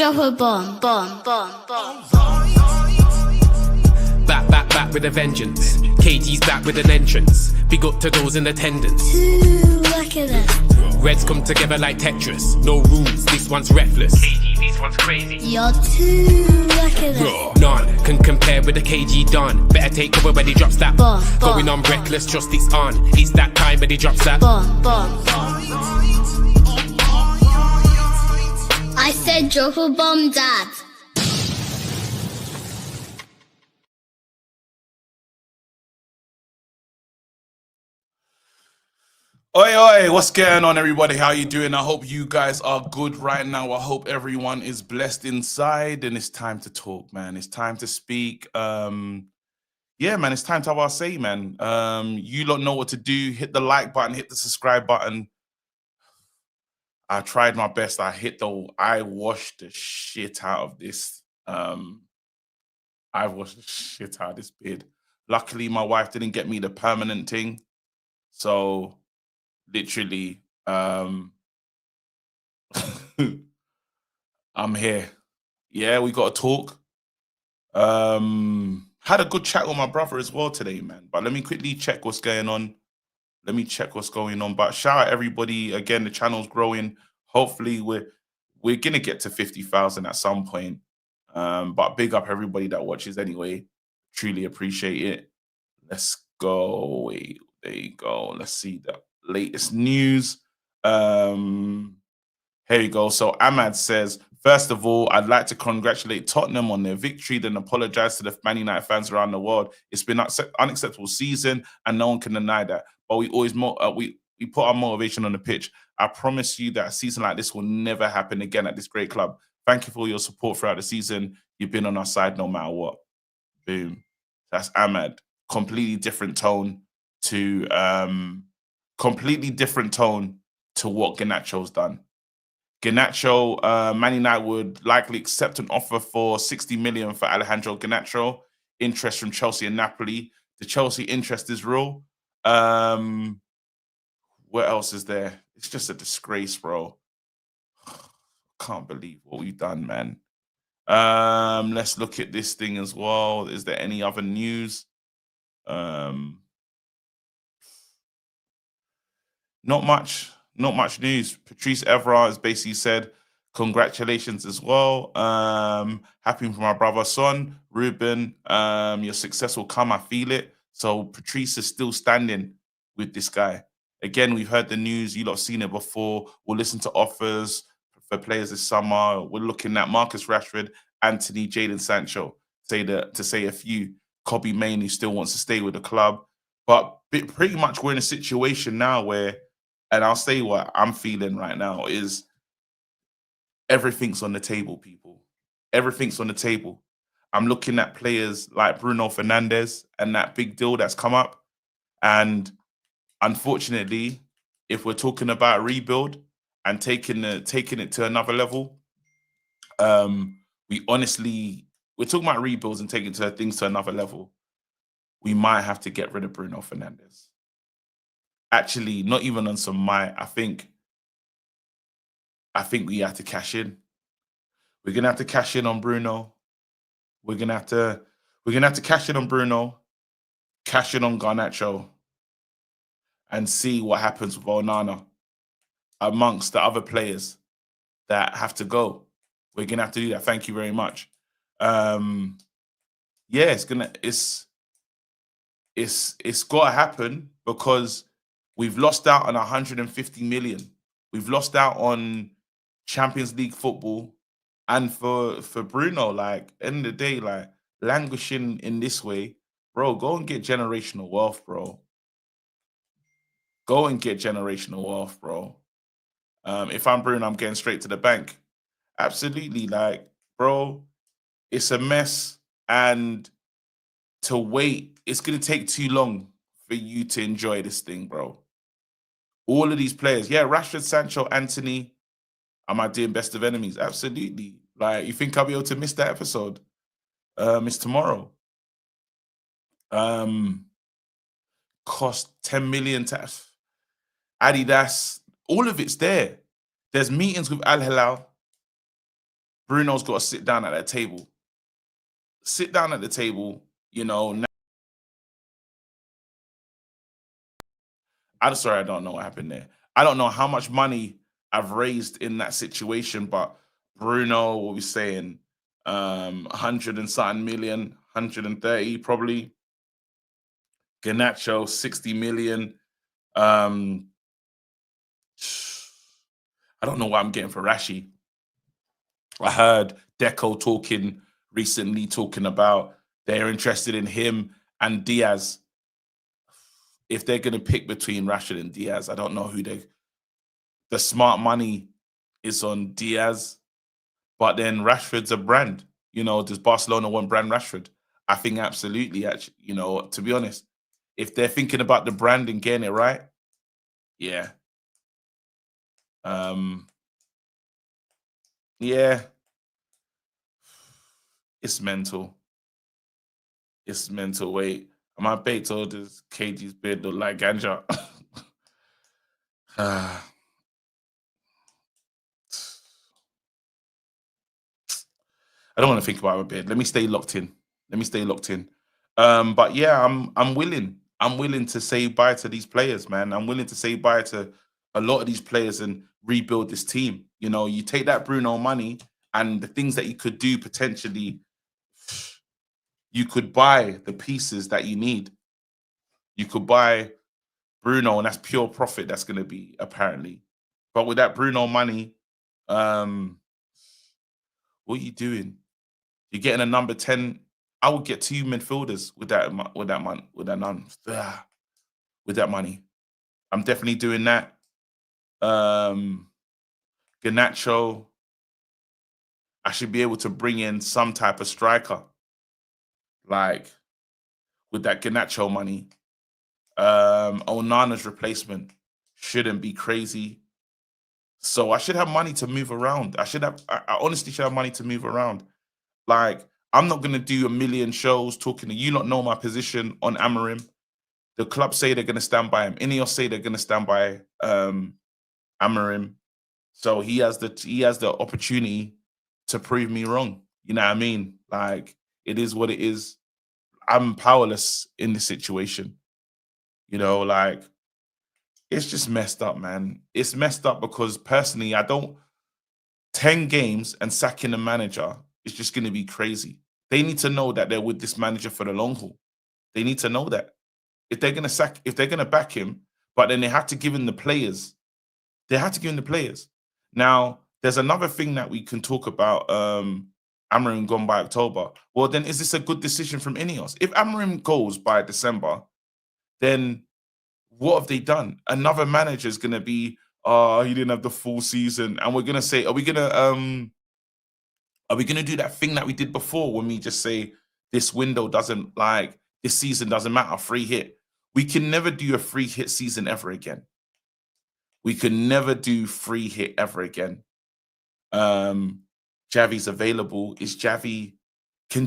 Drop a bomb, bomb, bomb, bomb. Back with a vengeance. KG's back with an entrance. Big up to those in attendance. Look at this. Reds come together like Tetris. No rules, this one's reckless. KG, this one's crazy. You're too look at this. None can compare with the KG Don. Better take cover when he drops that. Bomb, Going bomb, on reckless, trust it's on. It's that time when he drops that. Bomb, bomb, bomb. I said drop a bomb, Dad. Oi, oi, what's going on, everybody? How you doing? I hope you guys are good right now. I hope everyone is blessed inside, and it's time to talk, man. It's time to speak. Yeah, man, it's time to have our say, man. You lot know what to do. Hit the like button, hit the subscribe button. I tried my best. I washed the shit out of this. I washed the shit out of this bid. Luckily, my wife didn't get me the permanent thing. So literally, I'm here. Yeah, we got to talk. Had a good chat with my brother as well today, man. But let me quickly check what's going on. But shout out everybody. Again, the channel's growing. Hopefully, we're gonna get to 50,000 at some point. But big up everybody that watches anyway. Truly appreciate it. Let's go. Wait, there you go. Let's see the latest news. Here you go. So Ahmad says, first of all, I'd like to congratulate Tottenham on their victory, then apologize to the Man United fans around the world. It's been an unacceptable season, and no one can deny that. But we always we put our motivation on the pitch. I promise you that a season like this will never happen again at this great club. Thank you for your support throughout the season. You've been on our side no matter what. Boom. That's Ahmad. Completely different tone to what Garnacho's done. Garnacho, Man United would likely accept an offer for 60 million for Alejandro Garnacho. Interest from Chelsea and Napoli. The Chelsea interest is real. What else is there? It's just a disgrace, bro. Can't believe what we've done, man. Let's look at this thing as well. Is there any other news? Not much news. Patrice Evra has basically said congratulations as well. Happy for my brother Son, Ruben. Your success will come. I feel it. So Patrice is still standing with this guy. Again, we've heard the news. You lot have seen it before. We'll listen to offers for players this summer. We're looking at Marcus Rashford, Anthony, Jadon Sancho, to say a few. Kobe Mainoo still wants to stay with the club. But pretty much we're in a situation now where, and I'll say what I'm feeling right now, is everything's on the table, people. Everything's on the table. I'm looking at players like Bruno Fernandes and that big deal that's come up. And unfortunately, if we're talking about rebuild and taking it to another level, we're talking about rebuilds and taking things to another level. We might have to get rid of Bruno Fernandes. Actually, not even on some I think we have to cash in. We're gonna have to cash in on Bruno. We're gonna have to cash in on Bruno, cash in on Garnacho, and see what happens with Onana amongst the other players that have to go. We're gonna have to do that. Thank you very much. Yeah, it's gotta happen because we've lost out on 150 million. We've lost out on Champions League football, and for Bruno, like end of the day, like languishing in this way, bro. Go and get generational wealth, bro. Go and get generational wealth, bro. If I'm Bruno, I'm getting straight to the bank. Absolutely, like, bro, it's a mess, and to wait, it's gonna take too long for you to enjoy this thing, bro. All of these players, yeah, Rashford, Sancho, Anthony. Am I doing best of enemies? Absolutely. Like, you think I'll be able to miss that episode? It's tomorrow. Cost 10 million to Adidas. All of it's there. There's meetings with Al Hilal. Bruno's got to sit down at that table. Sit down at the table, you know. I'm sorry, I don't know what happened there. I don't know how much money I've raised in that situation, but Bruno, what we saying, 100 and something million, 130 probably. Garnacho, 60 million. I don't know what I'm getting for Rashi. I heard Deco recently talking about they're interested in him and Diaz. If they're going to pick between Rashford and Diaz, I don't know who the smart money is on Diaz, but then Rashford's a brand. You know, does Barcelona want brand Rashford? I think absolutely, actually, you know, to be honest, if they're thinking about the brand and getting it right, yeah. Yeah. It's mental. It's mental. Wait, am I baked or does KG's beard look like ganja? I don't want to think about my beard. Let me stay locked in. But yeah, I'm willing. I'm willing to say bye to these players, man. I'm willing to say bye to a lot of these players and rebuild this team. You know, you take that Bruno money and the things that you could do potentially, you could buy the pieces that you need. You could buy Bruno, and that's pure profit that's going to be apparently. But with that Bruno money, what are you doing? You're getting a number 10. I would get 2 midfielders with that money. I'm definitely doing that. Garnacho. I should be able to bring in some type of striker, like with that Garnacho money. Onana's replacement shouldn't be crazy. So I should have money to move around. I honestly should have money to move around. Like, I'm not going to do a million shows talking to you. Not know my position on Amorim. The club say they're going to stand by him. Ineos say they're going to stand by Amorim. So he has the opportunity to prove me wrong. You know what I mean? Like, it is what it is. I'm powerless in this situation. You know, like, it's just messed up, man. It's messed up because personally, 10 games and sacking the manager is just going to be crazy. They need to know that they're with this manager for the long haul. They need to know that. If they're going to back him, but then they have to give him the players. They have to give him the players. Now, there's another thing that we can talk about. Amorim gone by October. Well, then is this a good decision from Ineos? If Amorim goes by December, then what have they done? Another manager is going to be, he didn't have the full season, and we're going to say, are we going to do that thing that we did before when we just say this season doesn't matter, free hit? We can never do a free hit season ever again. We can never do free hit ever again. Javi's available. Can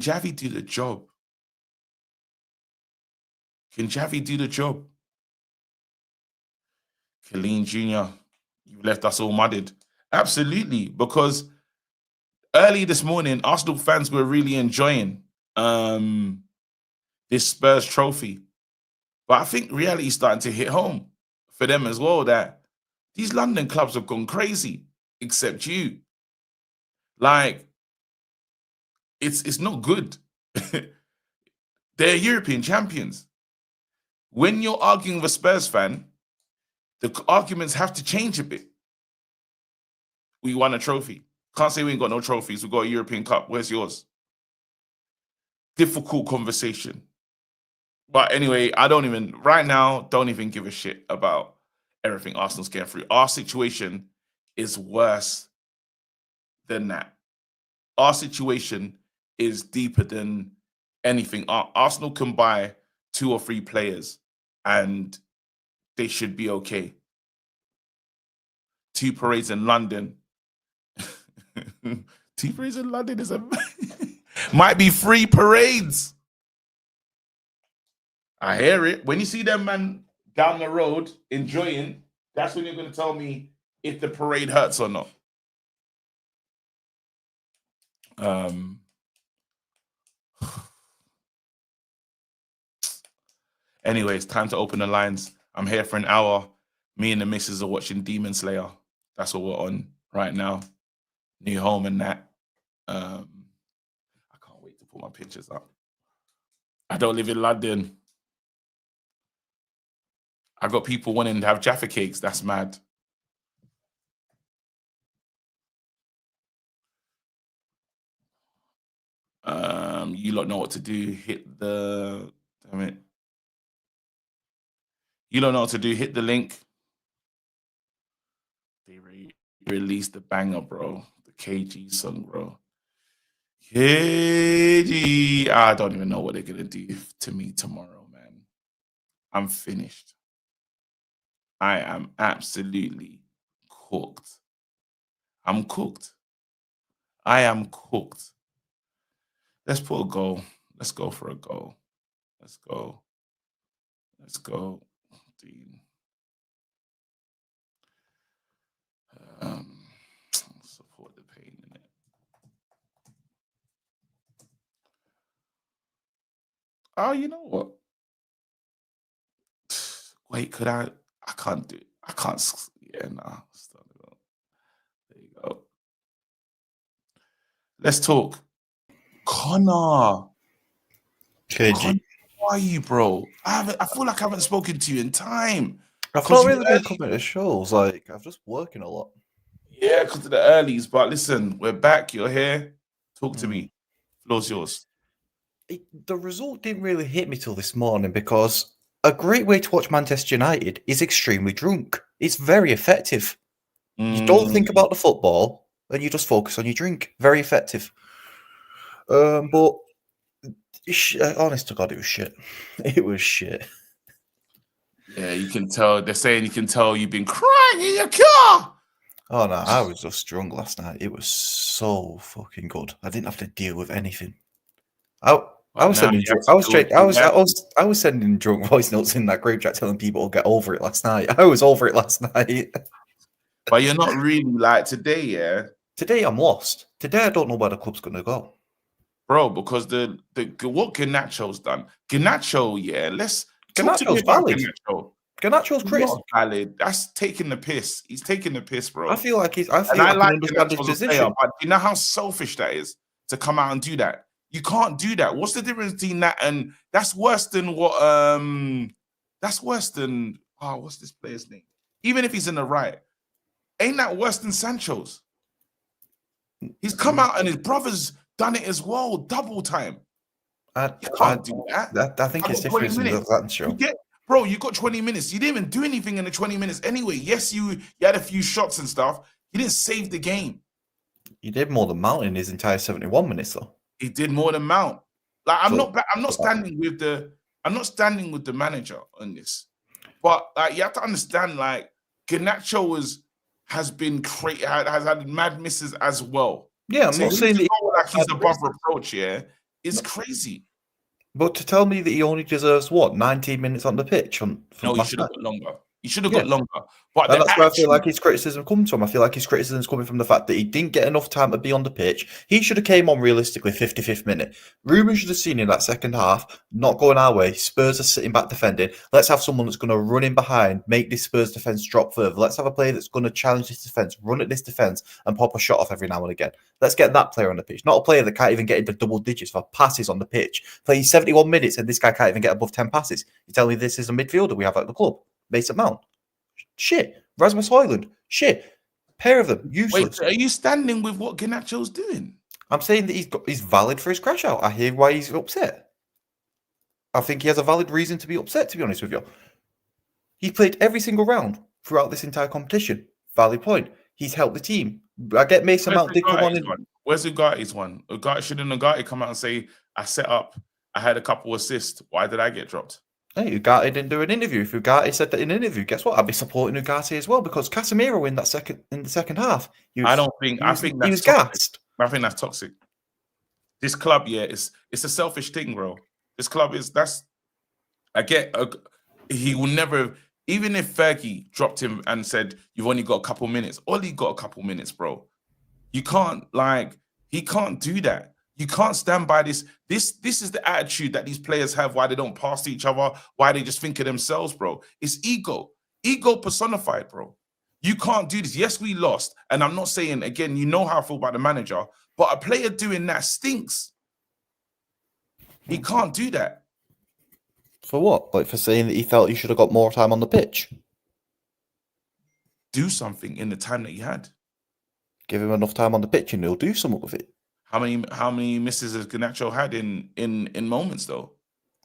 Javi do the job? Can Javi do the job? Killeen Jr., you've left us all mudded. Absolutely, because early this morning, Arsenal fans were really enjoying this Spurs trophy. But I think reality is starting to hit home for them as well, that these London clubs have gone crazy, except you. Like, it's not good. They're European champions. When you're arguing with a Spurs fan, the arguments have to change a bit. We won a trophy. Can't say we ain't got no trophies. We got a European Cup. Where's yours? Difficult conversation. But anyway, right now, don't even give a shit about everything Arsenal's getting through. Our situation is worse than that. Our situation is deeper than anything. Arsenal can buy 2 or 3 players and they should be okay. 2 parades in London. 2 parades in London is might be 3 parades. I hear it. When you see them man down the road enjoying, that's when you're going to tell me if the parade hurts or not. Anyway, it's time to open the lines. I'm here for an hour. Me and the missus are watching Demon Slayer. That's what we're on right now. New home and that. I can't wait to put my pictures up. I don't live in London. I got people wanting to have Jaffa cakes. That's mad. You lot know what to do. Hit the... Damn it. You don't know what to do. Hit the link. They released the banger, bro. The KG song, bro. KG. I don't even know what they're going to do to me tomorrow, man. I'm finished. I am absolutely cooked. I'm cooked. I am cooked. Let's put a goal. Let's go for a goal. Let's go. Let's go. Dean. Support the pain in it. Oh, you know what? Wait, could I? I can't do it. I can't. Yeah, nah. There you go. Let's talk. Connor. KG. Connor, how are you, bro? I feel like I haven't spoken to you in time. I've not really been coming to shows. Like, I've just working a lot. Yeah, because of the earlies. But listen, we're back. You're here. Talk to me. Floor's yours. The result didn't really hit me till this morning because a great way to watch Manchester United is extremely drunk. It's very effective. You don't think about the football and you just focus on your drink. Very effective. But honest to God, it was shit. It was shit. Yeah, you can tell. They're saying you can tell you've been crying in your car. Oh no, I was just drunk last night. It was so fucking good. I didn't have to deal with anything. I was sending drunk voice notes in that group chat telling people to get over it last night. I was over it last night. But you're not really like today, yeah? Today I'm lost. Today I don't know where the club's gonna go. Bro, because the what Garnacho's done. Garnacho, yeah, let's talk to me Garnacho's about valid. Garnacho. Garnacho's criticism. Not valid. That's taking the piss. He's taking the piss, bro. I feel like I like understand his position. Player, but you know how selfish that is to come out and do that? You can't do that. What's the difference between that and that's worse than what that's worse than what's this player's name? Even if he's in the right, ain't that worse than Sancho's? He's come out and his brother's done it as well, double time. You can't do that. I think it's different than Sancho. Bro, you got 20 minutes. You didn't even do anything in the 20 minutes anyway. Yes, you had a few shots and stuff. You didn't save the game. He did more than Mount in his entire 71 minutes, though. He did more than Mount. Like I'm not standing with the manager on this. But you have to understand, like Garnacho has had mad misses as well. Yeah, I'm not saying that he's above reproach. Yeah, it's crazy. But to tell me that he only deserves 19 minutes on the pitch? No, he should have got longer. He should have got longer. But that's where I feel like his criticism comes from. I feel like his criticism is coming from the fact that he didn't get enough time to be on the pitch. He should have came on realistically 55th minute. Ruben should have seen in that second half, not going our way. Spurs are sitting back defending. Let's have someone that's going to run in behind, make this Spurs defence drop further. Let's have a player that's going to challenge this defence, run at this defence, and pop a shot off every now and again. Let's get that player on the pitch. Not a player that can't even get into double digits for passes on the pitch. Playing 71 minutes and this guy can't even get above 10 passes. You tell me this is a midfielder we have at the club? Mason Mount. Shit. Rasmus Højlund. Shit. Pair of them. Useless. Wait, are you standing with what Garnacho's doing? I'm saying that he's valid for his crash out. I hear why he's upset. I think he has a valid reason to be upset, to be honest with you. He played every single round throughout this entire competition. Valid point. He's helped the team. I get Mason Mount did come on in. Where's Ugarte's one? Shouldn't Ugarte come out and say, I set up, I had a couple assists. Why did I get dropped? Hey, Ugarte didn't do an interview. If Ugarte said that in an interview, guess what? I'd be supporting Ugarte as well because Casemiro in the second half. He was gassed. I think that's toxic. This club, yeah, it's a selfish thing, bro. This club he will never, even if Fergie dropped him and said, you've only got a couple minutes, Ollie got a couple minutes, bro. You can't, He can't do that. You can't stand by this. This is the attitude that these players have, why they don't pass to each other, why they just think of themselves, bro. It's ego. Ego personified, bro. You can't do this. Yes, we lost. And I'm not saying, again, you know how I feel about the manager, but a player doing that stinks. He can't do that. For what? Like for saying that he felt he should have got more time on the pitch? Do something in the time that he had. Give him enough time on the pitch and he'll do something with it. How many misses has Garnacho had in moments though?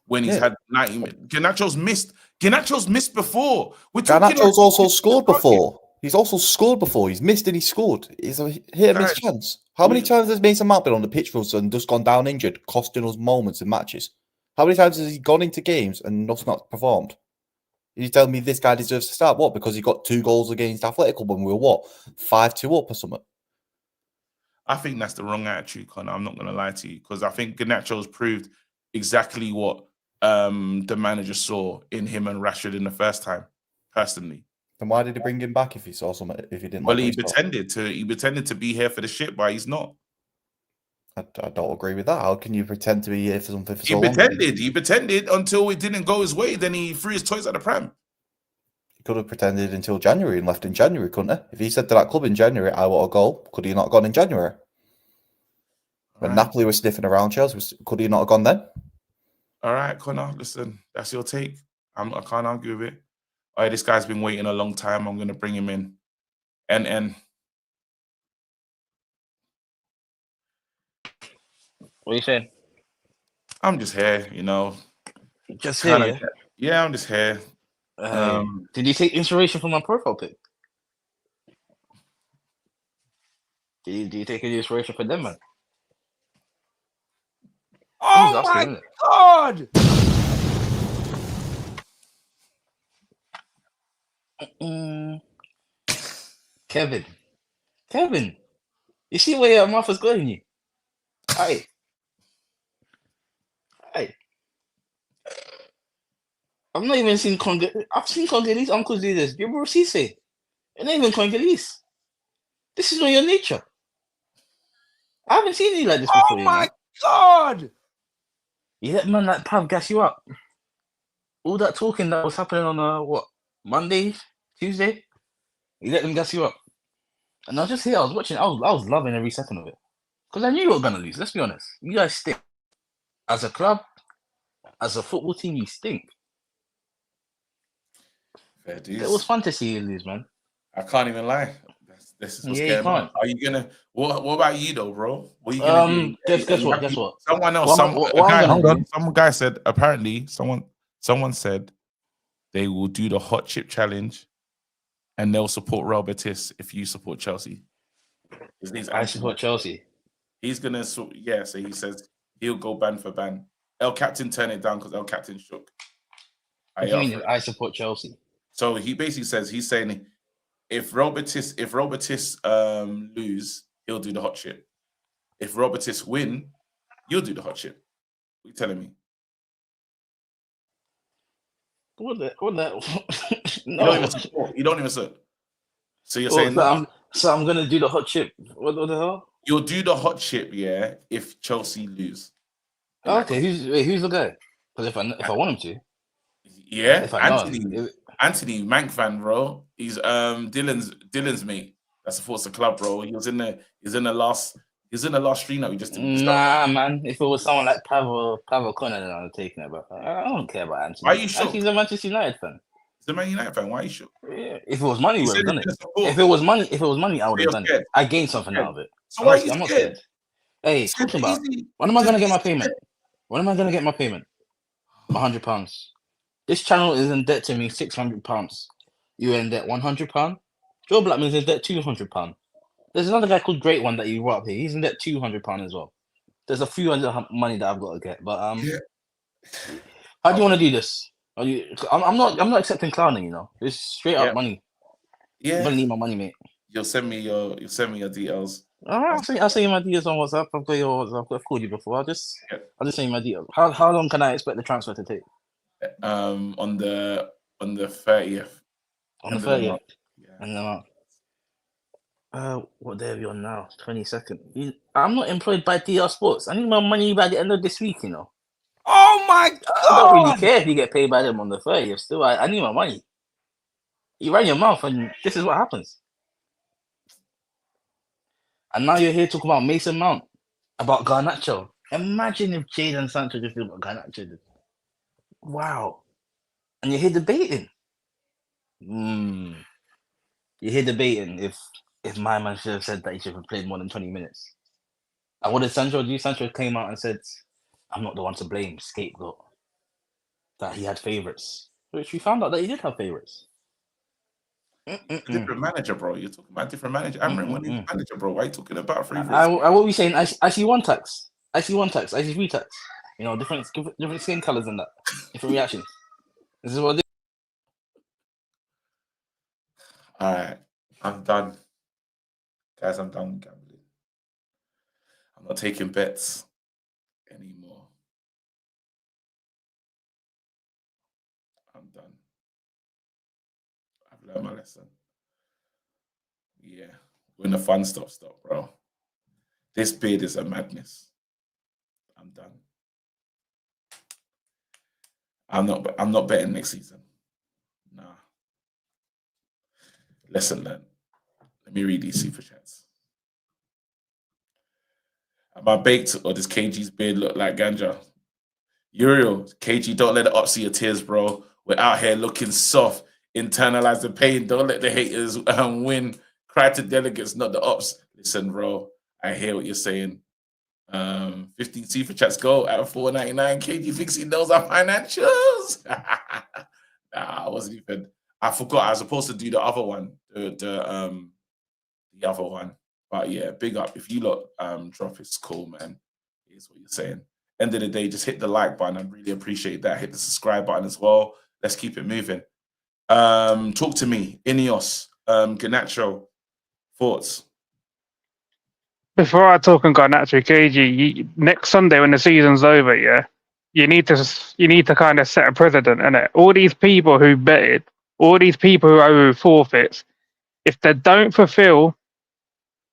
When he's Yeah. had 90 minutes. Garnacho's missed before. Garnacho's also scored before. He's also scored before. He's missed and he scored. It's a hit and miss Guys, chance. How many times has Mason Mount been on the pitch for us and just gone down injured, costing us moments in matches? How many times has he gone into games and just not performed? You tell me this guy deserves to start? What? Because he got 2 goals against Atletico when we were what? 5-2 up or something? I think that's the wrong attitude, Connor. I'm not going to lie to you because I think Garnacho's proved exactly what the manager saw in him and Rashford in the first time, personally. Then why did he bring him back if he saw something? If he didn't? Well, like he what saw? pretended to be here for the shit, but he's not. I don't agree with that. How can you pretend to be here for something for so He long? pretended. He pretended until it didn't go his way. Then he threw his toys at the pram. He could have pretended until January and left in January, couldn't he? If he said to that club in January, I want a goal, could he not have gone in January? When Right. Napoli was sniffing around Chelsea, could he not have gone then? All right, Connor, listen, that's your take. I can't argue with it. All right, this guy's been waiting a long time. I'm going to bring him in. And What are you saying? I'm just here, you know. Just Kinda- here. Yeah, I'm just here. Did you take inspiration from my profile pic? Did you take any inspiration from them, man? I'm Oh just my asking, innit? God! Kevin, you see where your mouth is going, you? Hey. I've not even seen I've seen Congolese uncles do this. You're Rosise. You're not even Congolese. This is not your nature. I haven't seen you like this before. Oh my God! You let man like Pav gas you up. All that talking that was happening on what, Monday, Tuesday? You let them gas you up. And I was just here, I was watching, I was loving every second of it. Because I knew you were gonna lose, let's be honest. You guys stink. As a club, as a football team, you stink. Fair dues. It was fun to see you lose, man. I can't even lie. This is what's Yeah, you going on. can't. Are you gonna? What about you though, bro? What are you gonna do? Guess what? Guess what? Someone else. What I'm gonna do- Some guy said. Apparently, someone said they will do the hot chip challenge, and they'll support Real Betis if you support Chelsea. His name's I Anthony. support Chelsea. He's gonna. So he says he'll go ban for ban. El Captain turned it down because El Captain shook. What do you mean I support Chelsea? So he basically says he's saying if Real Betis lose, he'll do the hot chip. If Real Betis win, you'll do the hot chip. What are you telling me? What the You no. don't even support. You don't even support. So you're Oh, saying so I'm gonna do the hot chip. What the hell? you'll do the hot chip, yeah, if Chelsea lose. Okay, who's the guy? Because if I want him to, Yeah, if I know Anthony Mankvan, bro. He's Dylan's mate. That supports the club, bro. He's in the last stream that we just did. Nah, man. If it was someone like Pavel Connor, then I'd take it. But I don't care about Anthony. Why are you shook? He's a Manchester United fan. He's a Man United fan. Why are you sure? Yeah. If it was money, He we would said have done he's it. gonna support. If it was money, I would have done scared. it. I gained something Scared. out of it. So why are you I'm not scared? scared. Hey, It's talking about easy. when am I gonna get my It's easy. payment? When am I gonna get my payment? £100. This channel is in debt to me £600. You in debt £100. Joe Blackman's in debt £200. There's another guy called Great One that you brought up here. He's in debt £200 as well. There's a few other money that I've got to get. But Yeah. how do you want to do this? I'm not accepting clowning. You know, it's straight up money. I'm Yeah. gonna need my money, mate. You'll send me your details. I'll send you my details on WhatsApp. I've got your WhatsApp. I've called you before. I'll just send you my details. How long can I expect the transfer to take? On the 30th. On the 30th. Yeah. And then What day are we on now? 22nd. I'm not employed by DR Sports. I need my money by the end of this week, you know. Oh my I don't really god! care if you get paid by them on the 30th. Still, I need my money. You run your mouth, and this is what happens. And now you're here talking about Mason Mount, about Garnacho. Imagine if Jadon Sancho just did what Garnacho did. Wow. And you're here debating. You're here debating if my man should have said that he should have played more than 20 minutes. And what did Sancho do? Sancho came out and said, I'm not the one to blame, scapegoat. That he had favourites. Which we found out that he did have favourites. Different manager, bro. You're talking about different manager. Amrin, when he's manager, bro. Why are you talking about favorites? What were we saying? I see one tax. I see one tax. I see three tax. You know, different skin colours and that. Different reactions. This is what they... All right. I'm done. Guys, I'm done with gambling. I'm not taking bets anymore. I'm done. I've learned my lesson. Yeah. When the fun stuff stop, bro. This bid is a madness. I'm done. I'm not betting next season. Nah. Lesson learned. Let me read these super chats. Am I baked or does KG's beard look like ganja? Uriel, KG, don't let it up see your tears, bro. We're out here looking soft. Internalize the pain. Don't let the haters win. Cry to delegates, not the ops. Listen, bro, I hear what you're saying. 15 super chats go at $4.99. KG thinks he knows our financials. Nah, I wasn't even. I forgot I was supposed to do the other one. The other one. But yeah, big up. If you lot drop, it's cool, man. Here's what you're saying. End of the day, just hit the like button. I really appreciate that. Hit the subscribe button as well. Let's keep it moving. Talk to me. Ineos, Garnacho, thoughts? Before I talk on Garnacho, KG, next Sunday when the season's over, yeah, you need to kind of set a precedent, innit? All these people who betted, all these people who owe forfeits, if they don't fulfill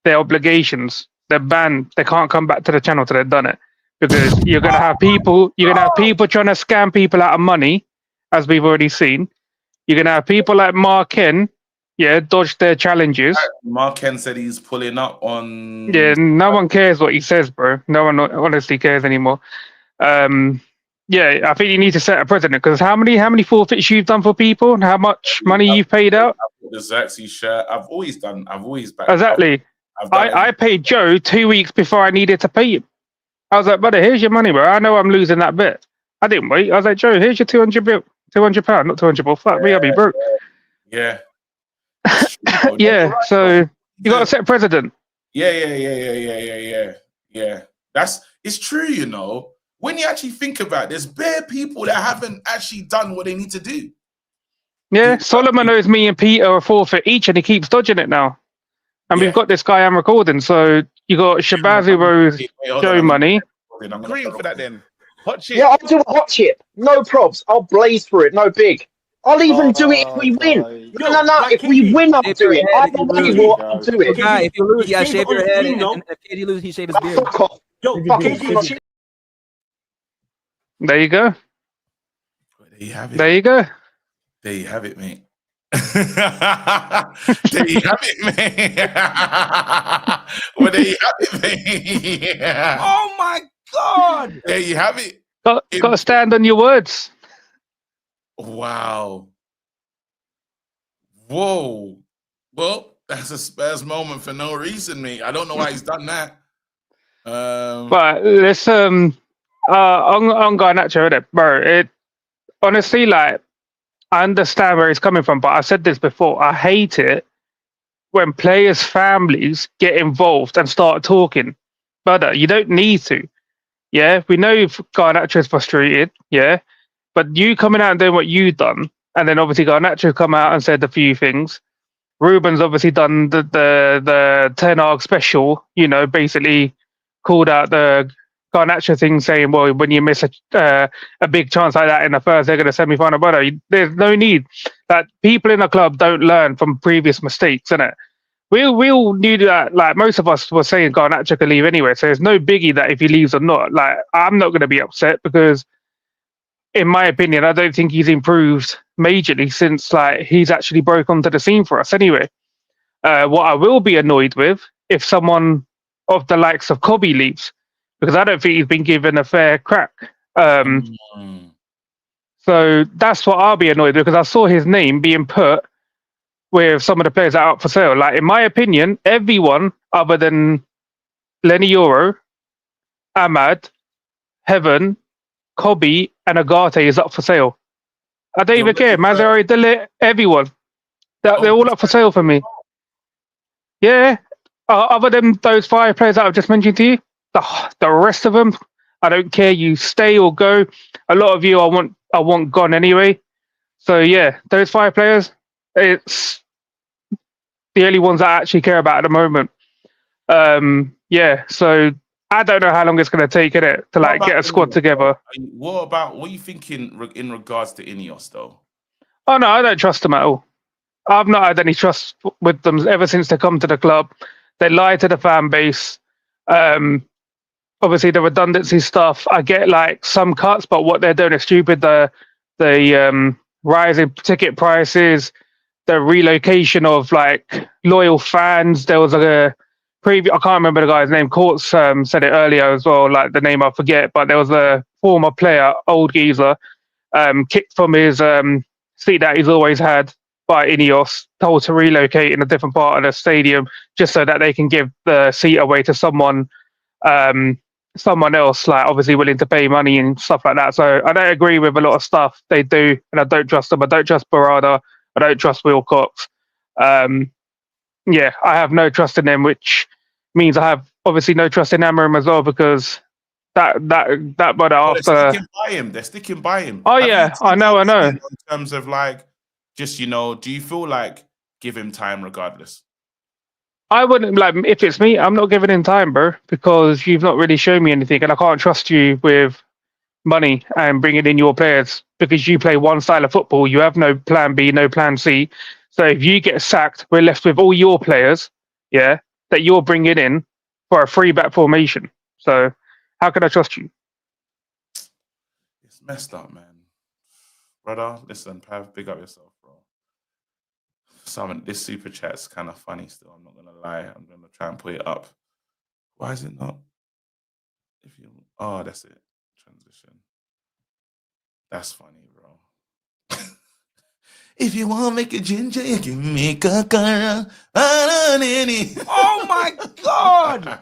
their obligations, they're banned. They can't come back to the channel till they've done it, because you're gonna have people trying to scam people out of money, as we've already seen. You're gonna have people like Mark Ken, dodge their challenges. Mark Ken said he's pulling up on. Yeah, no one cares what he says, bro. No one honestly cares anymore. I think you need to set a precedent, because how many forfeits you've done for people, and how much money you've paid out. The Zaxi shirt. I've always backed. Exactly. I paid Joe 2 weeks before I needed to pay him. I was like, brother, here's your money, bro. I know I'm losing that bet. I didn't wait. I was like, Joe, here's your £200, not 200 bill. Fuck me, I'll be broke. Yeah. Yeah. So you got to set a precedent. Yeah. It's true, you know. When you actually think about it, there's bare people that haven't actually done what they need to do. Yeah, Solomon owes me and Peter a forfeit each, and he keeps dodging it now. And we've got this guy I'm recording, so you got Shabazz who owes Joe money. Green for that then. Hot chip. Yeah, I'll do a hot chip. No props. I'll blaze through it. No big. I'll even do it if we win. No. If we win, I'll do it. I don't know what I'll do it. If you lose, yeah, shave your head. And if KD loses, he shave his beard. Fuck off. There you go. There you have it. There you go. There you have it, mate. There you have it, mate. Well, there you have it, mate. Oh my god! There you have it. Got to stand on your words. Wow. Whoa. Well, that's a Spurs moment for no reason, mate. I don't know why he's done that. But let's on Garnacho, bro. It honestly, like, I understand where he's coming from, but I said this before. I hate it when players' families get involved and start talking. Brother, you don't need to. Yeah, we know Garnacho is frustrated. Yeah, but you coming out and doing what you've done, and then obviously Garnacho come out and said a few things. Ruben's obviously done the Ten Hag special. You know, basically called out the Garnacho thing, saying, well, when you miss a big chance like that in the first leg of the semi-final, brother, there's no need. That people in the club don't learn from previous mistakes, innit? we all knew that. Like most of us were saying, Garnacho could leave anyway. So there's no biggie that if he leaves or not. Like I'm not going to be upset because, in my opinion, I don't think he's improved majorly since like he's actually broke onto the scene for us. Anyway, what I will be annoyed with if someone of the likes of Kobe leaves, because I don't think he's been given a fair crack. So that's what I'll be annoyed with because I saw his name being put with some of the players that are up for sale. Like in my opinion, everyone other than Lenny Euro, Ahmad, Heaven, Kobe, and Agate is up for sale. I don't even care. Mazari, Delit, everyone. They're all up for sale for me. Yeah. Other than those 5 players that I've just mentioned to you, the rest of them, I don't care. You stay or go. A lot of you, I want gone anyway. So yeah, those 5 players, it's the only ones that I actually care about at the moment. Yeah. So I don't know how long it's going to take it to like get a squad together. What are you thinking in regards to Ineos though? Oh no, I don't trust them at all. I've not had any trust with them ever since they come to the club. They lie to the fan base. Obviously, the redundancy stuff. I get like some cuts, but what they're doing is stupid. The rise in ticket prices, the relocation of like loyal fans. There was a preview. I can't remember the guy's name. Courts said it earlier as well. Like the name I forget, but there was a former player, old geezer, kicked from his seat that he's always had by Ineos, told to relocate in a different part of the stadium just so that they can give the seat away to someone else, like obviously willing to pay money and stuff like that. So I don't agree with a lot of stuff they do, and I don't trust them. I don't trust Barada. I don't trust Wilcox. Yeah, I have no trust in them, which means I have obviously no trust in Amarim as well because that but after they're sticking by him. They're sticking by him. Oh yeah, I know. In terms of like, just do you feel like give him time regardless? I wouldn't like if it's me. I'm not giving him time, bro, because you've not really shown me anything, and I can't trust you with money and bringing in your players because you play one style of football. You have no plan B, no plan C. So if you get sacked, we're left with all your players, yeah, that you're bringing in for a 3-back formation. So how can I trust you? It's messed up, man. Brother, listen, Pav, big up yourself, bro. This super chat's kind of funny still. I'm not gonna lie. I'm gonna try and put it up. Why is it not? Oh, that's it. Transition. That's funny, bro. If you want to make a ginger, you can make a cara. Oh my God!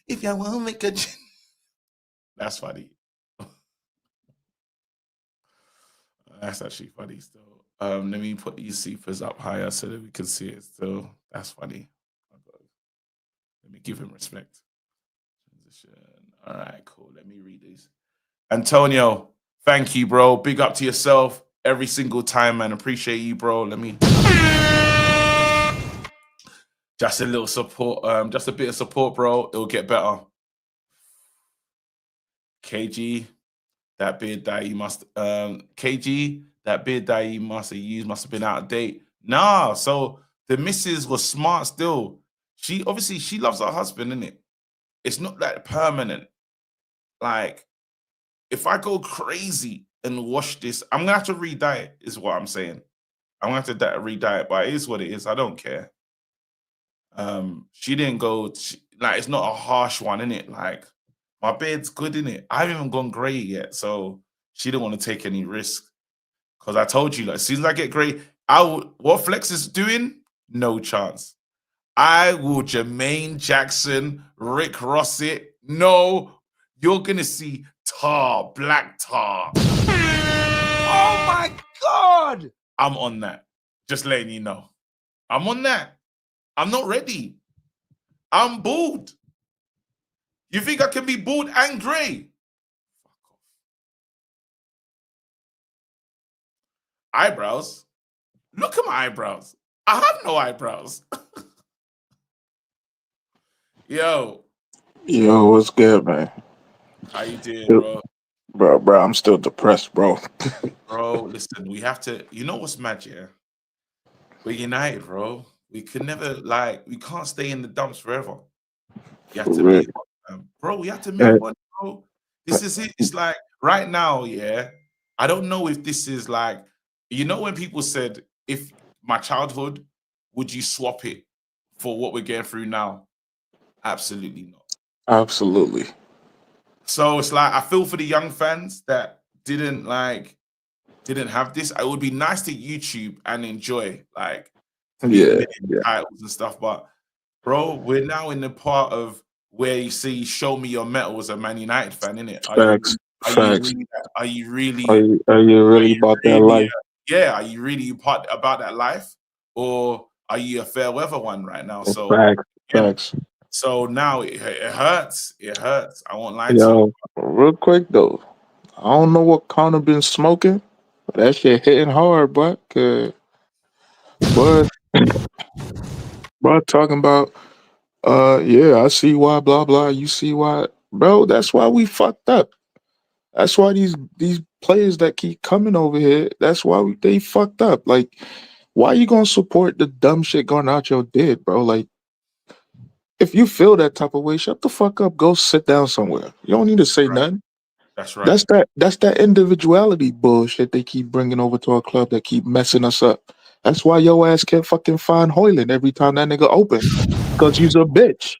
If you want to make a ginger. That's funny. That's actually funny still. Let me put these supers up higher so that we can see it still. That's funny. Let me give him respect. Transition. All right, cool. Let me read these. Antonio, thank you, bro. Big up to yourself every single time, man. Appreciate you, bro. Let me just a little support, just a bit of support, bro. It'll get better. KG, that beard that you must KG, that beard that you must have used must have been out of date. Nah, so the missus was smart still. She loves her husband, innit? It's not that permanent. Like, if I go crazy and wash this, I'm gonna have to re-dye it, is what I'm saying. I'm gonna have to re-dye it, but it is what it is. I don't care. She didn't go like it's not a harsh one, innit? Like, my beard's good, innit? I haven't even gone grey yet, so she didn't want to take any risk. Because I told you, like, as soon as I get grey, what Flex is doing, no chance. I will Jermaine Jackson, Rick Ross it. No, you're gonna see tar, black tar. Oh my God! I'm on that. Just letting you know. I'm on that. I'm not ready. I'm bald. You think I can be bald and grey? Fuck off. Eyebrows? Look at my eyebrows. I have no eyebrows. Yo, what's good, man? how you doing, bro? Bro, I'm still depressed, bro. Bro, listen, we have to. You know what's mad, yeah? we're united, bro. We can never we can't stay in the dumps forever. You have to move on, bro. We have to move on, bro. This is it. It's like right now, yeah. I don't know if this is like, when people said, if my childhood, would you swap it for what we're going through now? Absolutely not. Absolutely. So it's like I feel for the young fans that didn't have this. It would be nice to YouTube and enjoy titles and stuff. But bro, we're now in the part of where you see show me your metal as a Man United fan, innit? Facts. Are you really Are you really about that life? Are you really about that life? Or are you a fair weather one right now? So Facts. So now it hurts. It hurts. I won't lie to Yo, you. real quick though, I don't know what Connor been smoking, but that shit hitting hard, but talking about yeah, I see why, blah blah. You see why, bro? That's why we fucked up. That's why these players that keep coming over here. That's why they fucked up. Like, why you gonna support the dumb shit Garnacho did, bro? Like, if you feel that type of way, shut the fuck up. Go sit down somewhere. You don't need to say nothing. That's right. That's that individuality bullshit they keep bringing over to our club that keep messing us up. That's why your ass can't fucking find Hoyland every time that nigga open. Because you's a bitch.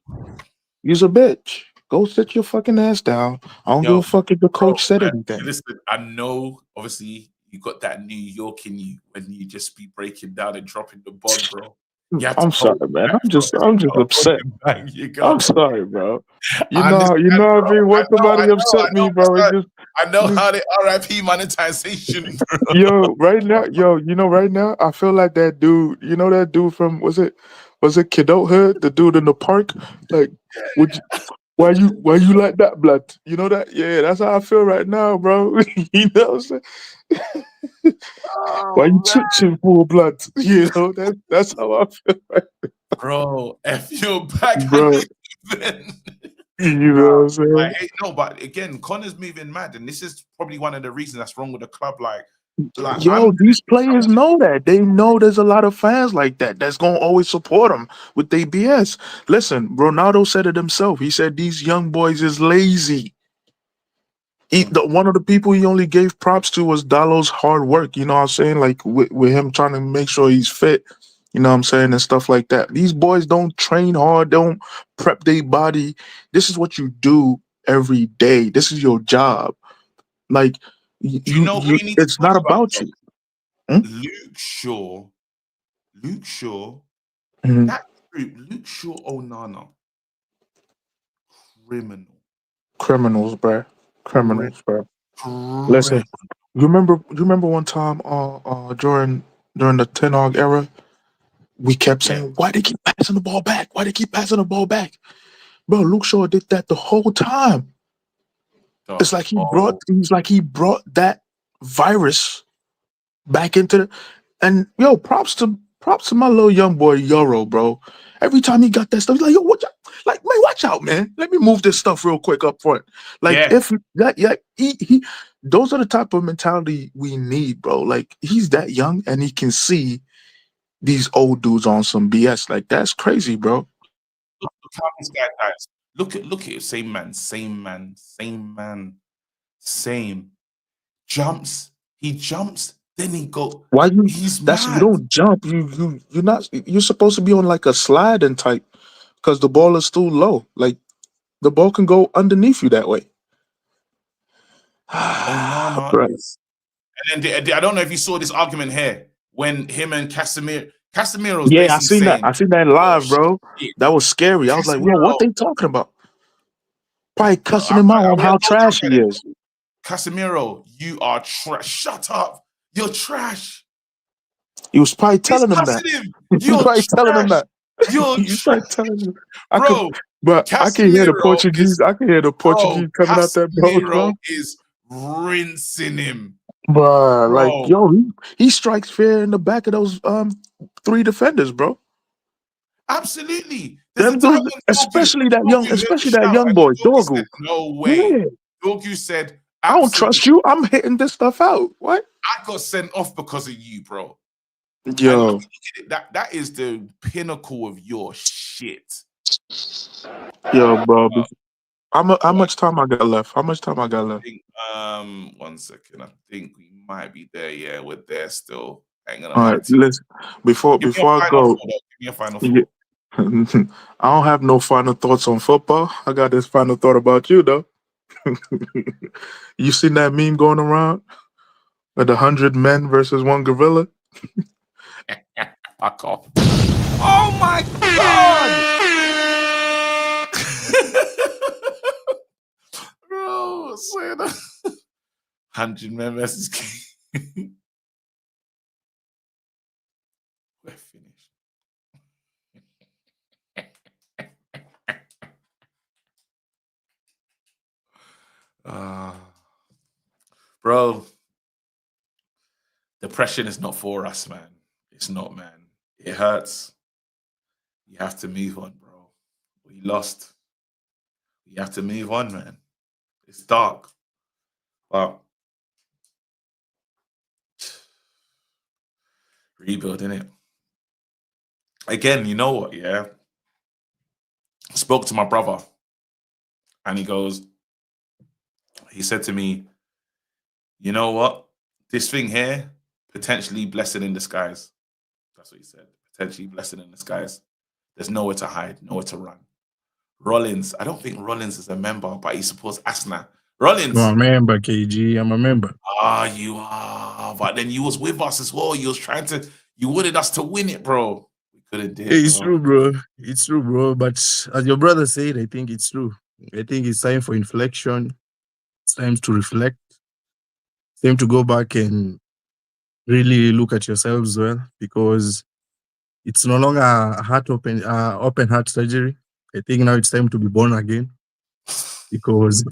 You's a bitch. Go sit your fucking ass down. I don't give a fuck if the coach said anything. Listen, I know, obviously, you got that New York in you when you just be breaking down and dropping the bomb, bro. I'm sorry, man. I'm just upset. I'm sorry, bro. You know how I mean? When somebody upset me, bro, it just I know how the RIP monetization, bro. Yo, right now, I feel like that dude. You know that dude from was it Kidulthood? The dude in the park. Like, why you like that blood? You know that? Yeah, that's how I feel right now, bro. You know what I'm saying? Why you twitching full blood? You know that's how I feel right now. Bro, F your back, bro. You know what I'm saying? But again, Connor's moving mad, and this is probably one of the reasons that's wrong with the club. These players know that. They know there's a lot of fans like that that's gonna always support them with their BS. Listen, Ronaldo said it himself. He said these young boys is lazy. One of the people he only gave props to was Dalo's hard work. You know what I'm saying? Like with him trying to make sure he's fit. You know what I'm saying? And stuff like that. These boys don't train hard, don't prep their body. This is what you do every day. This is your job. Like, it's not about you. Luke Shaw. Mm-hmm. That group, Luke Shaw, Onana. Criminals, bro. Criminals, bro. Listen, you remember one time during the Ten Hag era, we kept saying, why they keep passing the ball back? Why they keep passing the ball back? Bro, Luke Shaw did that the whole time. It's like he brought that virus back into the, and yo, props to my little young boy Yoro, bro. Every time he got that stuff, he's like, yo, man, watch out, man. Let me move this stuff real quick up front. If he those are the type of mentality we need, bro. Like, he's that young and he can see these old dudes on some BS. Like, that's crazy, bro. Look how this guy dies. Look at it. Same man. Jumps. He jumps. Then he go. Why you? He's that's mad. You don't jump. You're not. You're supposed to be on like a sliding type, because the ball is still low. Like, the ball can go underneath you that way. Right. And then I don't know if you saw this argument here when him and Casemiro's basically I seen saying, that. I seen that live, bro. That was scary. I was like, yo, what they talking about? Probably cussing him out on how trash he is. Casemiro, you are trash. Shut up. You're trash. He was probably telling him that. He was probably telling him that. You're probably telling him. But I can hear the Portuguese. I can hear the Portuguese coming out that boat, bro. Is rinsing him. Bro, like, yo, he strikes fair in the back of those 3 defenders, bro. Absolutely. Especially that young boy, Dorgu. No way. Yeah. Dorgu said, I don't trust you. I'm hitting this stuff out. What? I got sent off because of you, bro. Yo, That is the pinnacle of your shit. yo, bro. How much time I got left? How much time I got I left? think 1 second. I think we might be there. Yeah, we're there still. Ain't gonna All lie right, to you. listen. Before Give me a I final go, thought, though. Give me a final yeah, thought. I don't have no final thoughts on football. I got this final thought about you though. You seen that meme going around with 100 men versus one gorilla? Fuck off. Oh my God! Bro, say that. 100 men versus King. We're finished. Bro, depression is not for us, man. It's not, man. It hurts. You have to move on, bro. We lost. You have to move on, man. It's dark. But rebuilding it. Again, you know what, yeah? I spoke to my brother and he said to me, you know what? This thing here, potentially blessing in disguise. That's what he said. Potentially blessing in disguise. There's nowhere to hide, nowhere to run. Rollins, I don't think Rollins is a member, but he supports Asna. Rollins. I'm a member, KG. I'm a member. You are. But then you was with us as well. You wanted us to win it, bro. We couldn't do it. It's true, bro. It's true, bro. But as your brother said, I think it's true. I think it's time for inflection. It's time to reflect. It's time to go back and really look at yourselves well, because it's no longer a open heart surgery. I think now it's time to be born again, because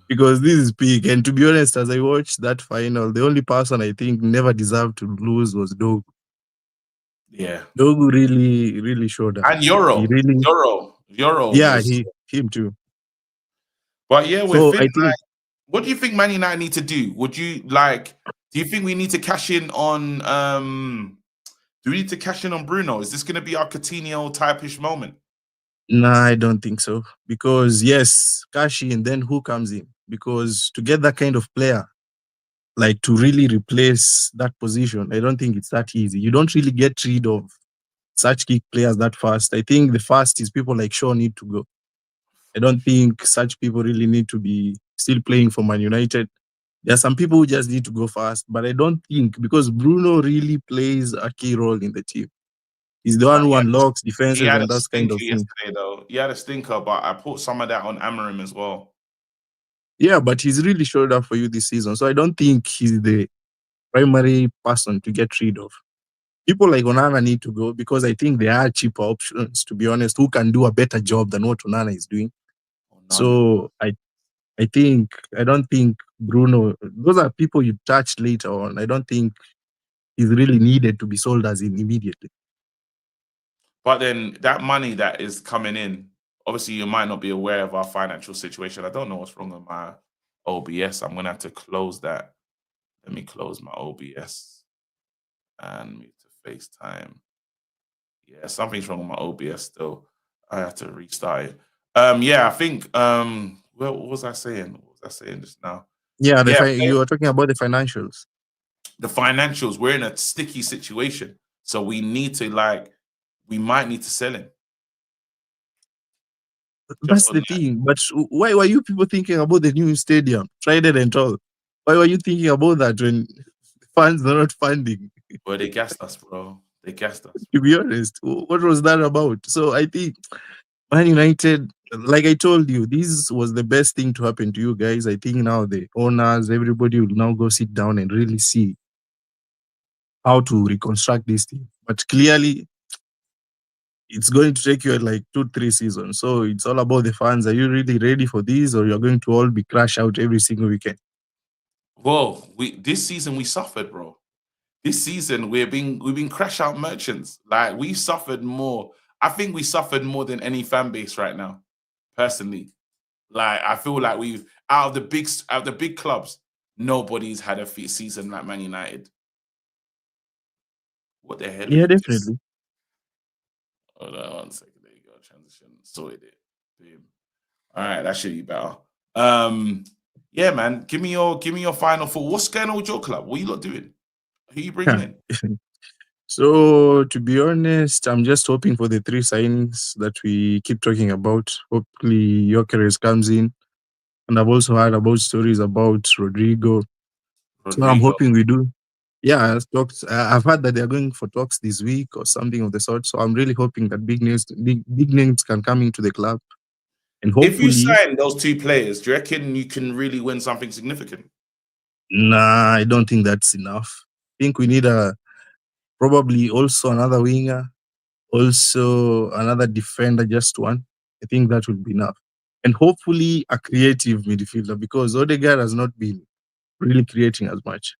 because this is big. And to be honest, as I watched that final, the only person I think never deserved to lose was Dogu. Yeah. Dogu really showed up. And Euro. Yeah, him too. But yeah, So I think, what do you think Man United need to do? Do you think we need to cash in on do we need to cash in on Bruno? Is this gonna be our Coutinho type-ish moment? nah, I don't think so. Because yes, cash in, then who comes in? Because to get that kind of player, like to really replace that position, I don't think it's that easy. You don't really get rid of such key players that fast. I think the first is people like Shaw need to go. I don't think such people really need to be still playing for Man United. There are some people who just need to go fast, but I don't think, because Bruno really plays a key role in the team. He's the one who unlocks defenses and that kind of thing. Yesterday, though. He had a stinker, but I put some of that on Amorim as well. Yeah, but he's really showed up for you this season. So I don't think he's the primary person to get rid of. People like Onana need to go, because I think there are cheaper options, to be honest, who can do a better job than what Onana is doing. So I don't think Bruno, those are people you touch later on. I don't think he's really needed to be sold as in immediately. But then that money that is coming in, obviously you might not be aware of our financial situation. I don't know what's wrong with my OBS. I'm gonna have to close that. Let me close my OBS and move to FaceTime. Yeah, something's wrong with my OBS still. I have to restart it. Yeah, I think what was I saying? What was I saying just now? Yeah, you were talking about the financials. The financials, we're in a sticky situation. So we need to we might need to sell him. That's the thing. But why were you people thinking about the new stadium, Trident and all? Why were you thinking about that when funds are not funding? Well, they gassed us, bro. They gassed us. To be honest, what was that about? So I think Man United, like I told you, this was the best thing to happen to you guys. I think now the owners, everybody will now go sit down and really see how to reconstruct this thing. But clearly, it's going to take you like 2-3 seasons. So it's all about the fans. Are you really ready for this, or you're going to all be crashed out every single weekend? Whoa, this season we suffered, bro. This season we've been crash out merchants. Like we suffered more. I think we suffered more than any fan base right now, personally. Like I feel like we've out of the big clubs, nobody's had a season like Man United. What the hell Yeah, is this? definitely. Hold on 1 second. There you go. Transition. Sorted it. Boom. All right, that should be better. Yeah, man. Give me your final thought. What's going on with your club? What are you lot doing? Who are you bringing in? So to be honest, I'm just hoping for the 3 signings that we keep talking about. Hopefully Jokeres comes in. And I've also heard about stories about Rodrigo. So I'm hoping we do. Yeah, talks. I've heard that they're going for talks this week or something of the sort. So I'm really hoping that big names can come into the club. And If you hopefully, sign those 2 players, do you reckon you can really win something significant? nah, I don't think that's enough. I think we need probably also another winger, also another defender, just one. I think that would be enough. And hopefully a creative midfielder, because Odegaard has not been really creating as much.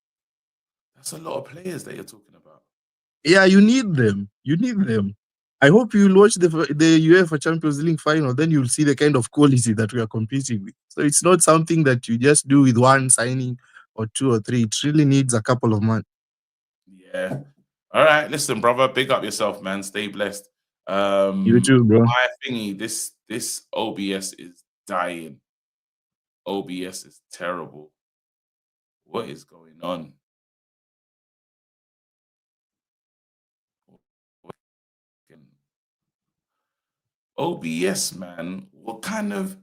That's a lot of players that you're talking about. Yeah, you need them. You need them. I hope you'll watch the UEFA Champions League final. Then you'll see the kind of quality that we are competing with. So it's not something that you just do with one signing or 2 or 3. It really needs a couple of months. Yeah. All right. Listen, brother. Big up yourself, man. Stay blessed. You too, bro. My thingy. This OBS is dying. OBS is terrible. What is going on? OBS, man. What kind of?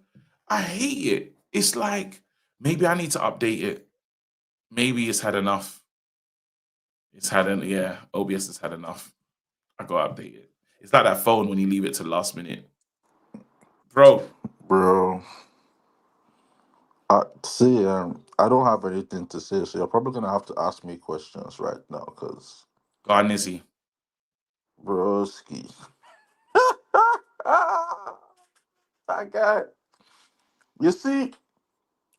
I hate it. It's like maybe I need to update it. Maybe it's had enough. Yeah. OBS has had enough. I gotta update it. It's like that phone when you leave it to last minute, bro. See, I don't have anything to say, so you're probably gonna have to ask me questions right now, cause Garnizzi. broski. That guy. You see,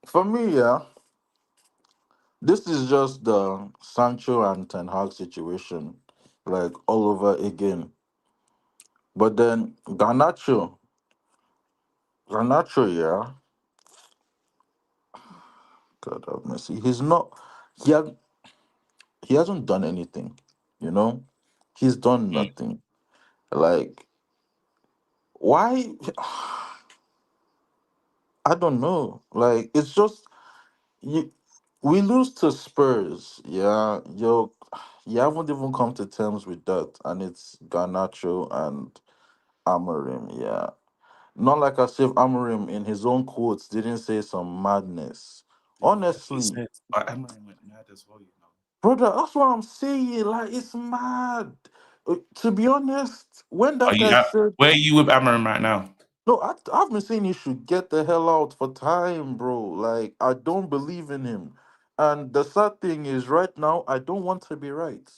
for me, yeah, this is just the Sancho and Ten Hag situation, like all over again. But then Garnacho, yeah, God have mercy. He's not. He has. He hasn't done anything. You know, he's done nothing. Like, why? I don't know. Like, it's just you. We lose to Spurs. Yeah, you haven't even come to terms with that, and it's Garnacho and Amorim. Yeah, not like as if Amorim, in his own quotes, didn't say some madness. He Honestly, said, but Emery went mad as well, you know. brother, that's what I'm saying. Like, it's mad. To be honest, when Are that you? guy said, Where are you with Amarin right now? no, I've been saying he should get the hell out for time, bro. Like, I don't believe in him. And the sad thing is, right now, I don't want to be right.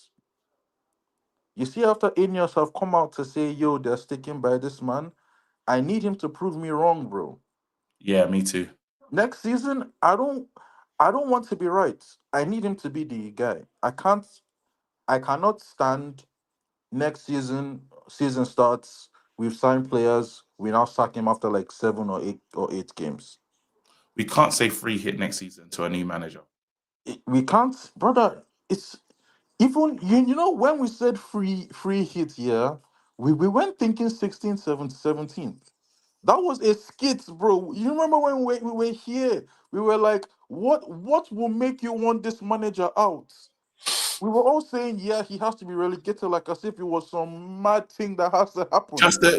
You see, after Ineos have come out to say, yo, they're sticking by this man, I need him to prove me wrong, bro. Yeah, me too. Next season, I don't want to be right. I need him to be the guy. I cannot stand next season starts, we've signed players, we now sack him after like 7 or 8 games. We can't say free hit next season to a new manager. We can't, brother. It's even you know when we said free hit here, we went thinking 16th, 17th. That was a skit, bro. You remember when we were here? We were like, what will make you want this manager out? We were all saying, yeah, he has to be relegated, like as if it was some mad thing that has to happen.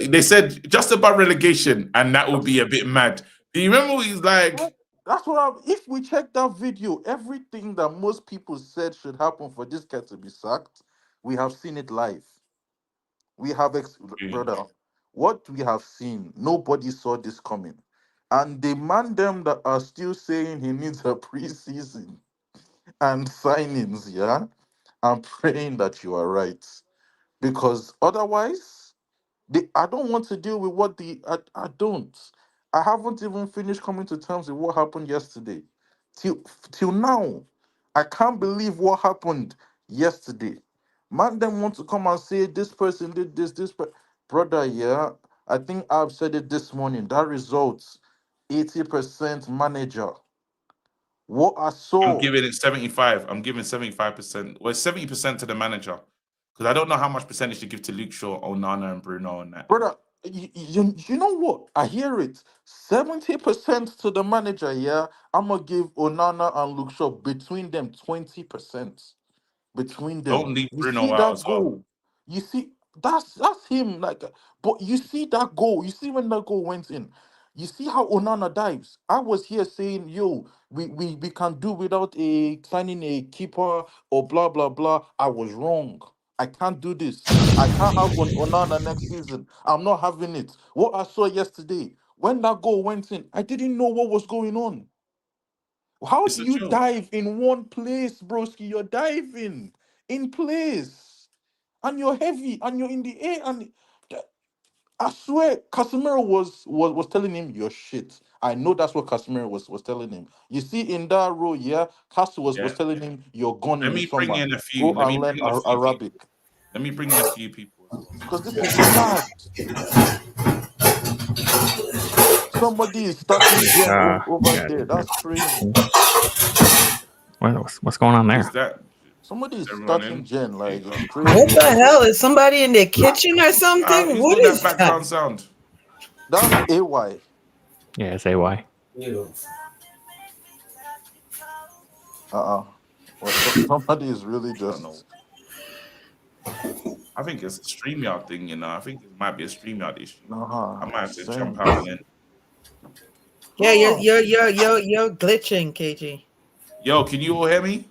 They said just about relegation, and that would be a bit mad. Do you remember? He's like, That's if we check that video, everything that most people said should happen for this guy to be sacked, we have seen it live. We have, brother, what we have seen, nobody saw this coming. And the man them that are still saying he needs a preseason and signings, yeah, I'm praying that you are right. Because otherwise, I don't want to deal with I don't. I haven't even finished coming to terms with what happened yesterday. Till now, I can't believe what happened yesterday. Man, them want to come and say this person did brother. Yeah, I think I've said it this morning. That results 80% manager, What I I'm saw. giving it 75. I'm giving 75%. Well, 70% to the manager. Because I don't know how much percentage to give to Luke Shaw, Onana, and Bruno and that. Brother, you know what? I hear it. 70% to the manager, yeah. I'm going to give Onana and Luke Shaw between them 20%. Between them. Don't leave You Bruno see out that as well. goal? You see, that's him. Like, but you see that goal. You see when that goal went in. You see how Onana dives. I was here saying, yo, we can do without signing a keeper or blah blah blah. I was wrong. I can't do this. I can't have Onana next season. I'm not having it. What I saw yesterday, when that goal went in, I didn't know what was going on. How It's do a you joke. dive in one place, broski? You're diving in place, and you're heavy, and you're in the air, and I swear, Casemiro was telling him you're shit. I know that's what Casemiro was telling him. You see, in that row, yeah, Casu was Yeah. telling him you're gone Let in the me bring summer. in a few. Go Let me and bring learn in a few people. Arabic, Let me bring in a few people as well. because this is mad. Somebody is starting Gen over Yeah. there. That's crazy. What's going on Is there? that Somebody is everyone starting in? Gen. Like, it's What crazy. the hell? Is somebody in their kitchen or something? Who's What doing that is that? background sound? That's AY. Yeah, say why. Well, somebody is really I don't know. just. I think it's a StreamYard thing, you know. I think it might be a StreamYard issue. I might have to Same. jump out and then. Yeah, you're glitching, KG. Yo, can you all hear me?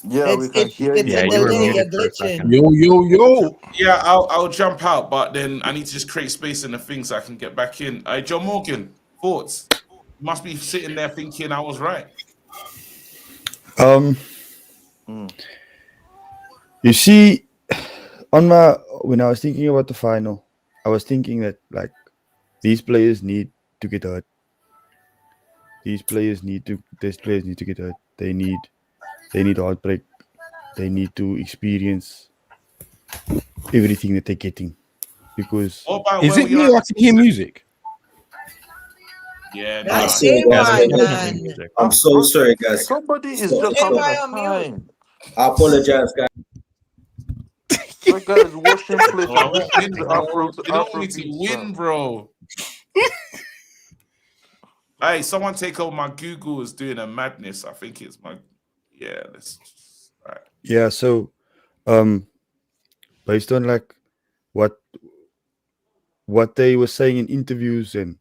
Yeah, we can hear It's you. a you were delay. You're muted for a glitching. second. Yo. Yeah, I'll jump out, but then I need to just create space in the thing so I can get back in. John Morgan, thoughts? You must be sitting there thinking I was right. You see, when I was thinking about the final, I was thinking that like these players need to get hurt. These players need to get hurt. They need heartbreak. They need to experience everything that they're getting. Because What about Is it we me are? or I can hear music? Yeah, That's no. AY, man. I'm so sorry, guys. Somebody is Put just having AY a on mute. time. I apologize, guys. The guy is washing plates Oh, and we listening win, to bro. You don't want me to Afrobeats. win, bro. Hey, someone take over my Google is doing a madness. I think it's my right. yeah, so based on like what they were saying in interviews, and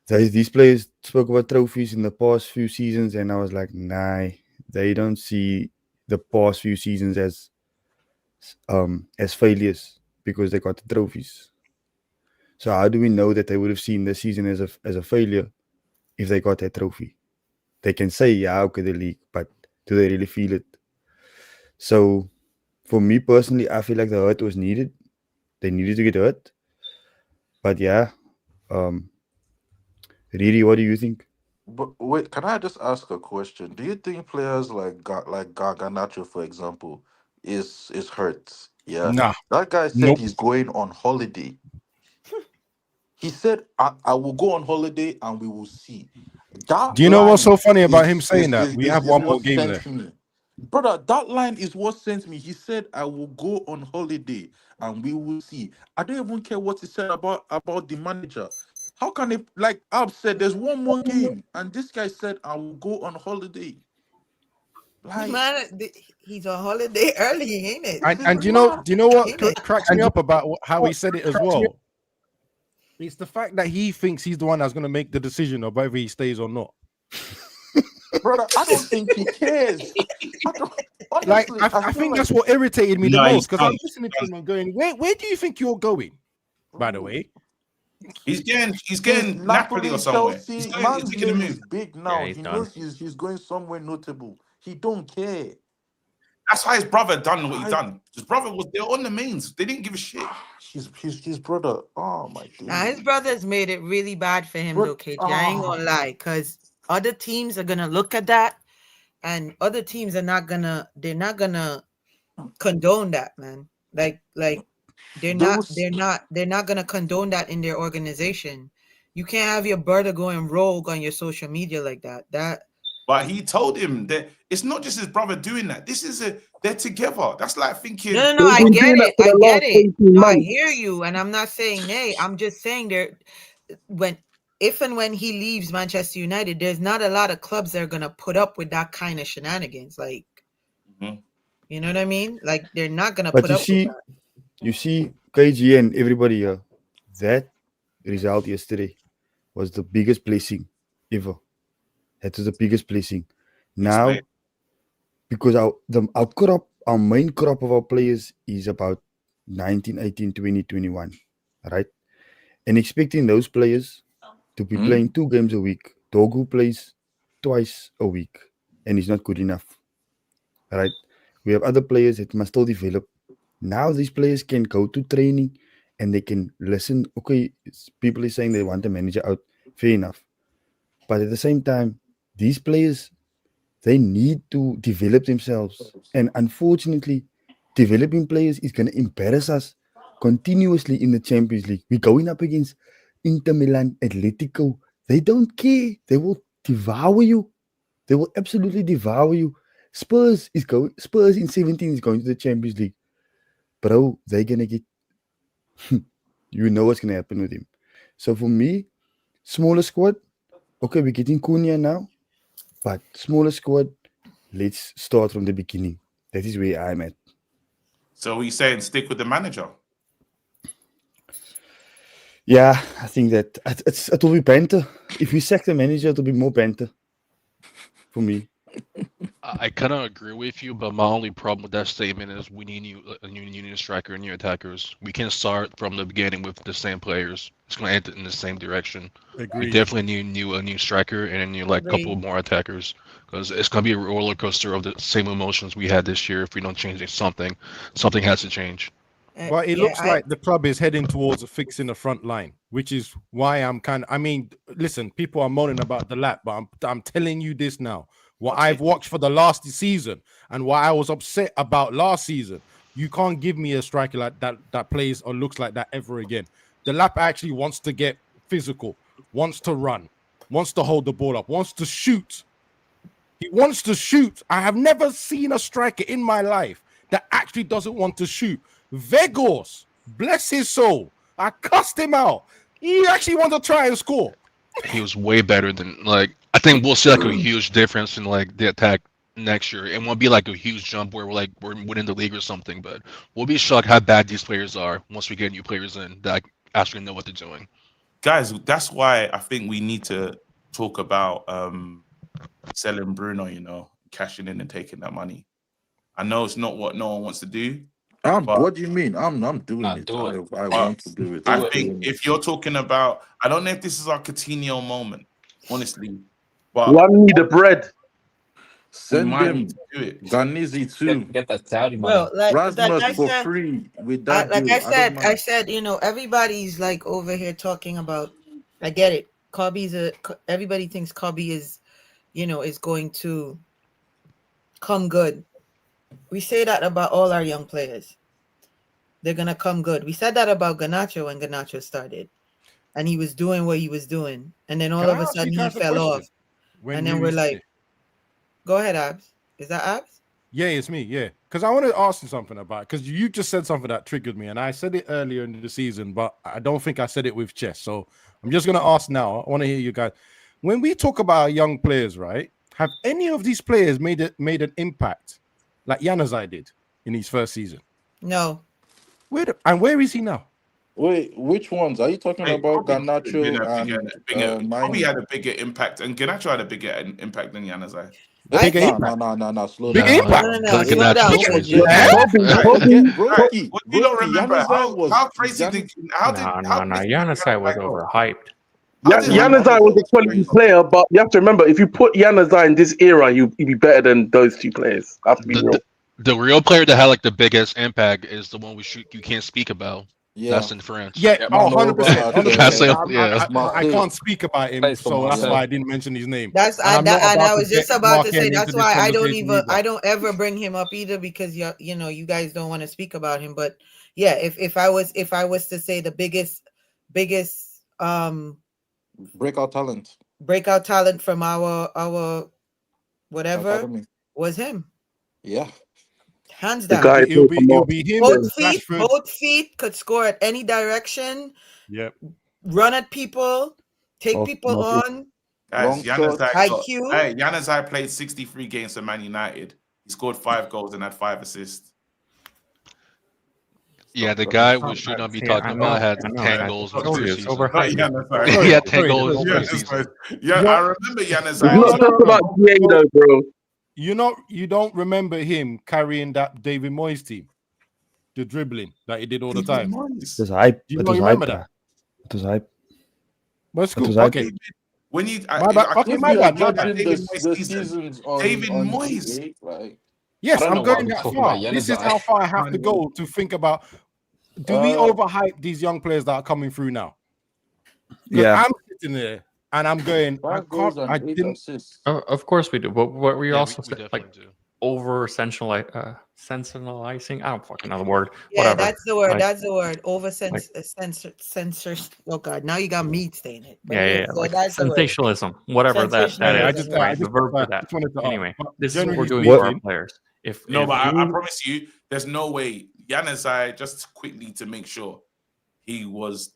these players spoke about trophies in the past few seasons, and I was like, nah, they don't see the past few seasons as failures because they got the trophies. So how do we know that they would have seen this season as a failure if they got that trophy? They can say, yeah, okay, the league, but do they really feel it? So for me personally, I feel like the hurt was needed. They needed to get hurt. But yeah, Riri, what do you think? But wait, can I just ask a question? Do you think players like Garnacho, for example, is hurt? Yeah, Nah. that guy said Nope. he's going on holiday. He said, I will go on holiday and we will see." That Do you know what's line so funny about him saying that? We have is one more what game sent left. me. Brother, that line is what sent me. He said, "I will go on holiday and we will see." I don't even care what he said about the manager. How can it, like Ab said, there's one more game, and this guy said, "I will go on holiday." Like, Man, he's on holiday early, ain't it? And do you know what cracks me up about how he said it as well? It's the fact that he thinks he's the one that's going to make the decision of whether he stays or not. brother, I don't think he cares. I don't, Like, honestly, I feel think like that's what irritated me the No, most, because I'm he listening to him and going, where do you think you're going, by the way? He's getting Napoli or Napoli, somewhere. Chelsea, He's man's taking a name is move. big now. he's He done. knows he's going somewhere notable. He don't care. That's why his brother done what he done. His brother was there on the mains. They didn't give a shit. His brother. Oh my Nah, days. his brother's made it really bad for him, though, KG. I ain't gonna lie, because other teams are gonna look at that, and other teams are not gonna. They're not gonna condone that, man. Like they're not gonna condone that in their organization. You can't have your brother going rogue on your social media like that. But he told him that it's not just his brother doing that. They're together. That's like thinking. No, I get it. I get it. No, I hear you, and I'm not saying nay. I'm just saying if and when he leaves Manchester United, there's not a lot of clubs that are gonna put up with that kind of shenanigans. Like, you know what I mean? Like, they're not gonna But put up with that. you see, KG and everybody here, that result yesterday was the biggest blessing ever. That was the biggest blessing. Now, because our main crop of our players is about 19, 18, 20, 21, right? And expecting those players to be playing 2 games a week. Dogu plays twice a week, and he's not good enough, right? We have other players that must still develop. Now these players can go to training and they can listen. Okay, people are saying they want the manager out. Fair enough. But at the same time, these players, they need to develop themselves. And unfortunately, developing players is going to embarrass us continuously in the Champions League. We're going up against Inter Milan, Atletico. They don't care. They will devour you. They will absolutely devour you. Spurs in 17 is going to the Champions League. Bro, they're going to get... you know what's going to happen with him. So for me, smaller squad. Okay, we're getting Cunha now. But smaller squad, let's start from the beginning. That is where I'm at. So he's saying stick with the manager. Yeah, I think that it will be banter. If we sack the manager, it will be more banter for me. I kind of agree with you, but my only problem with that statement is we need a new striker and new attackers. We can't start from the beginning with the same players. It's going to end in the same direction. Agreed. We definitely need a new striker and a couple more attackers, because it's going to be a roller coaster of the same emotions we had this year. If we don't change something has to change. But it looks like the club is heading towards fixing the front line, which is why I'm listen, people are moaning about the lap, but I'm telling you this now. What I've watched for the last season and what I was upset about last season, you can't give me a striker like that plays or looks like that ever again. The lap actually wants to get physical, wants to run, wants to hold the ball up, wants to shoot. He wants to shoot. I have never seen a striker in my life that actually doesn't want to shoot. Vegos, bless his soul. I cussed him out. He actually wanted to try and score. He was way better than I think we'll see a huge difference in the attack next year. It won't be a huge jump where we're winning the league or something, but we'll be shocked how bad these players are once we get new players in that actually know what they're doing. Guys, that's why I think we need to talk about selling Bruno, cashing in and taking that money. I know it's not what no one wants to do. What do you mean? I'm doing it. I want to do it. I think if you're talking about, I don't know if this is our Coutinho moment, honestly. But one need the bread. Send them to do it. Ganizi too. Get that Saudi money. Well, Rasmus for free with that. I said, everybody's over here talking about. I get it. Everybody thinks Kobe is, is going to come good. We say that about all our young players. They're gonna come good. We said that about Garnacho when Garnacho started, and he was doing what he was doing, and then all of a sudden he fell off. And then we're like, "Go ahead, Abs. Is that Abs?" Yeah, it's me. Yeah, because I want to ask you something about because you just said something that triggered me, and I said it earlier in the season, but I don't think I said it with chest. So I'm just gonna ask now. I want to hear you guys. When we talk about young players, right? Have any of these players made an impact like Januzaj did in his first season? No. Where is he now? Wait, which ones are you talking about? Garnacho and Kobe had a bigger impact, and Garnacho had a bigger impact than Januzaj. Bigger impact? No, slow down. Big impact. What you don't remember? How crazy did? Januzaj was overhyped. Januzaj was a quality player, but you have to remember, if you put Januzaj in this era, he'd be better than those two players. I have to be real. The real player that had the biggest impact is the one you can't speak about. Yeah. That's in France. Yeah, 100%. I can't speak about him, so that's why I didn't mention his name. I was just about to say that's why I don't ever bring him up either, because you guys don't want to speak about him. But yeah, if I was to say the biggest breakout talent from our whatever, Academy. was him. Yeah. Hands The down. guy It'll be him, Rashford. Both feet could score at any direction. Yep. Run at people, take people on. Guys, IQ. Januzaj played 63 games for Man United. He scored 5 goals and had 5 assists. Yeah, the guy we should not be talking about had 10 goals in the preseason. Overhyped. He had 10 goals in the preseason. Yeah, I remember Januzaj. Let's talk about Diego, bro. You don't remember him carrying that David Moyes team, the dribbling that he did all the time. It was hype. Do you It not was remember hype. that? It was hype. But It was cool. hype. Okay. When you, My bad. Okay, my bad. My bad. David Moyes. Like, Yes, I don't I'm know why going we're that talking far. about This is Januzaj. how far I have to go to think about. Do we overhype these young players that are coming through now? Yeah. I'm sitting there and I'm going. I didn't. Of course we do, but what we also we said, definitely like do. over sensationalizing. I don't fucking know the word. Yeah, Whatever. that's the word. Like, That's the word. Over censors. Oh God, now you got meat saying it. But yeah. so Like that's the word. sensationalism, whatever that is. Sensationalism. Right, the verb for that. wanted to Anyway, but this is what we're generally doing for our speaking- players. If No, if but I you- promise you, there's no way. Januzaj, just quickly to make sure,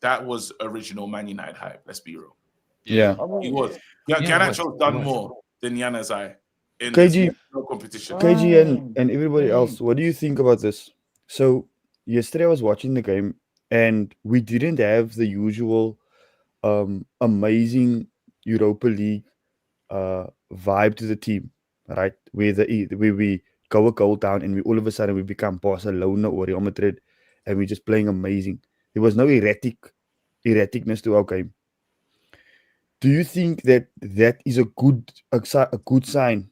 that was original Man United hype. Let's be real. Yeah. He was. Yeah, Garnacho's done more than Januzaj in KG, no competition. KG and everybody else, what do you think about this? So yesterday I was watching the game and we didn't have the usual amazing Europa League vibe to the team, right? Where we go a goal down and we all of a sudden we become Barcelona or Real Madrid and we're just playing amazing. There was no erraticness to our game. Do you think that is a good sign?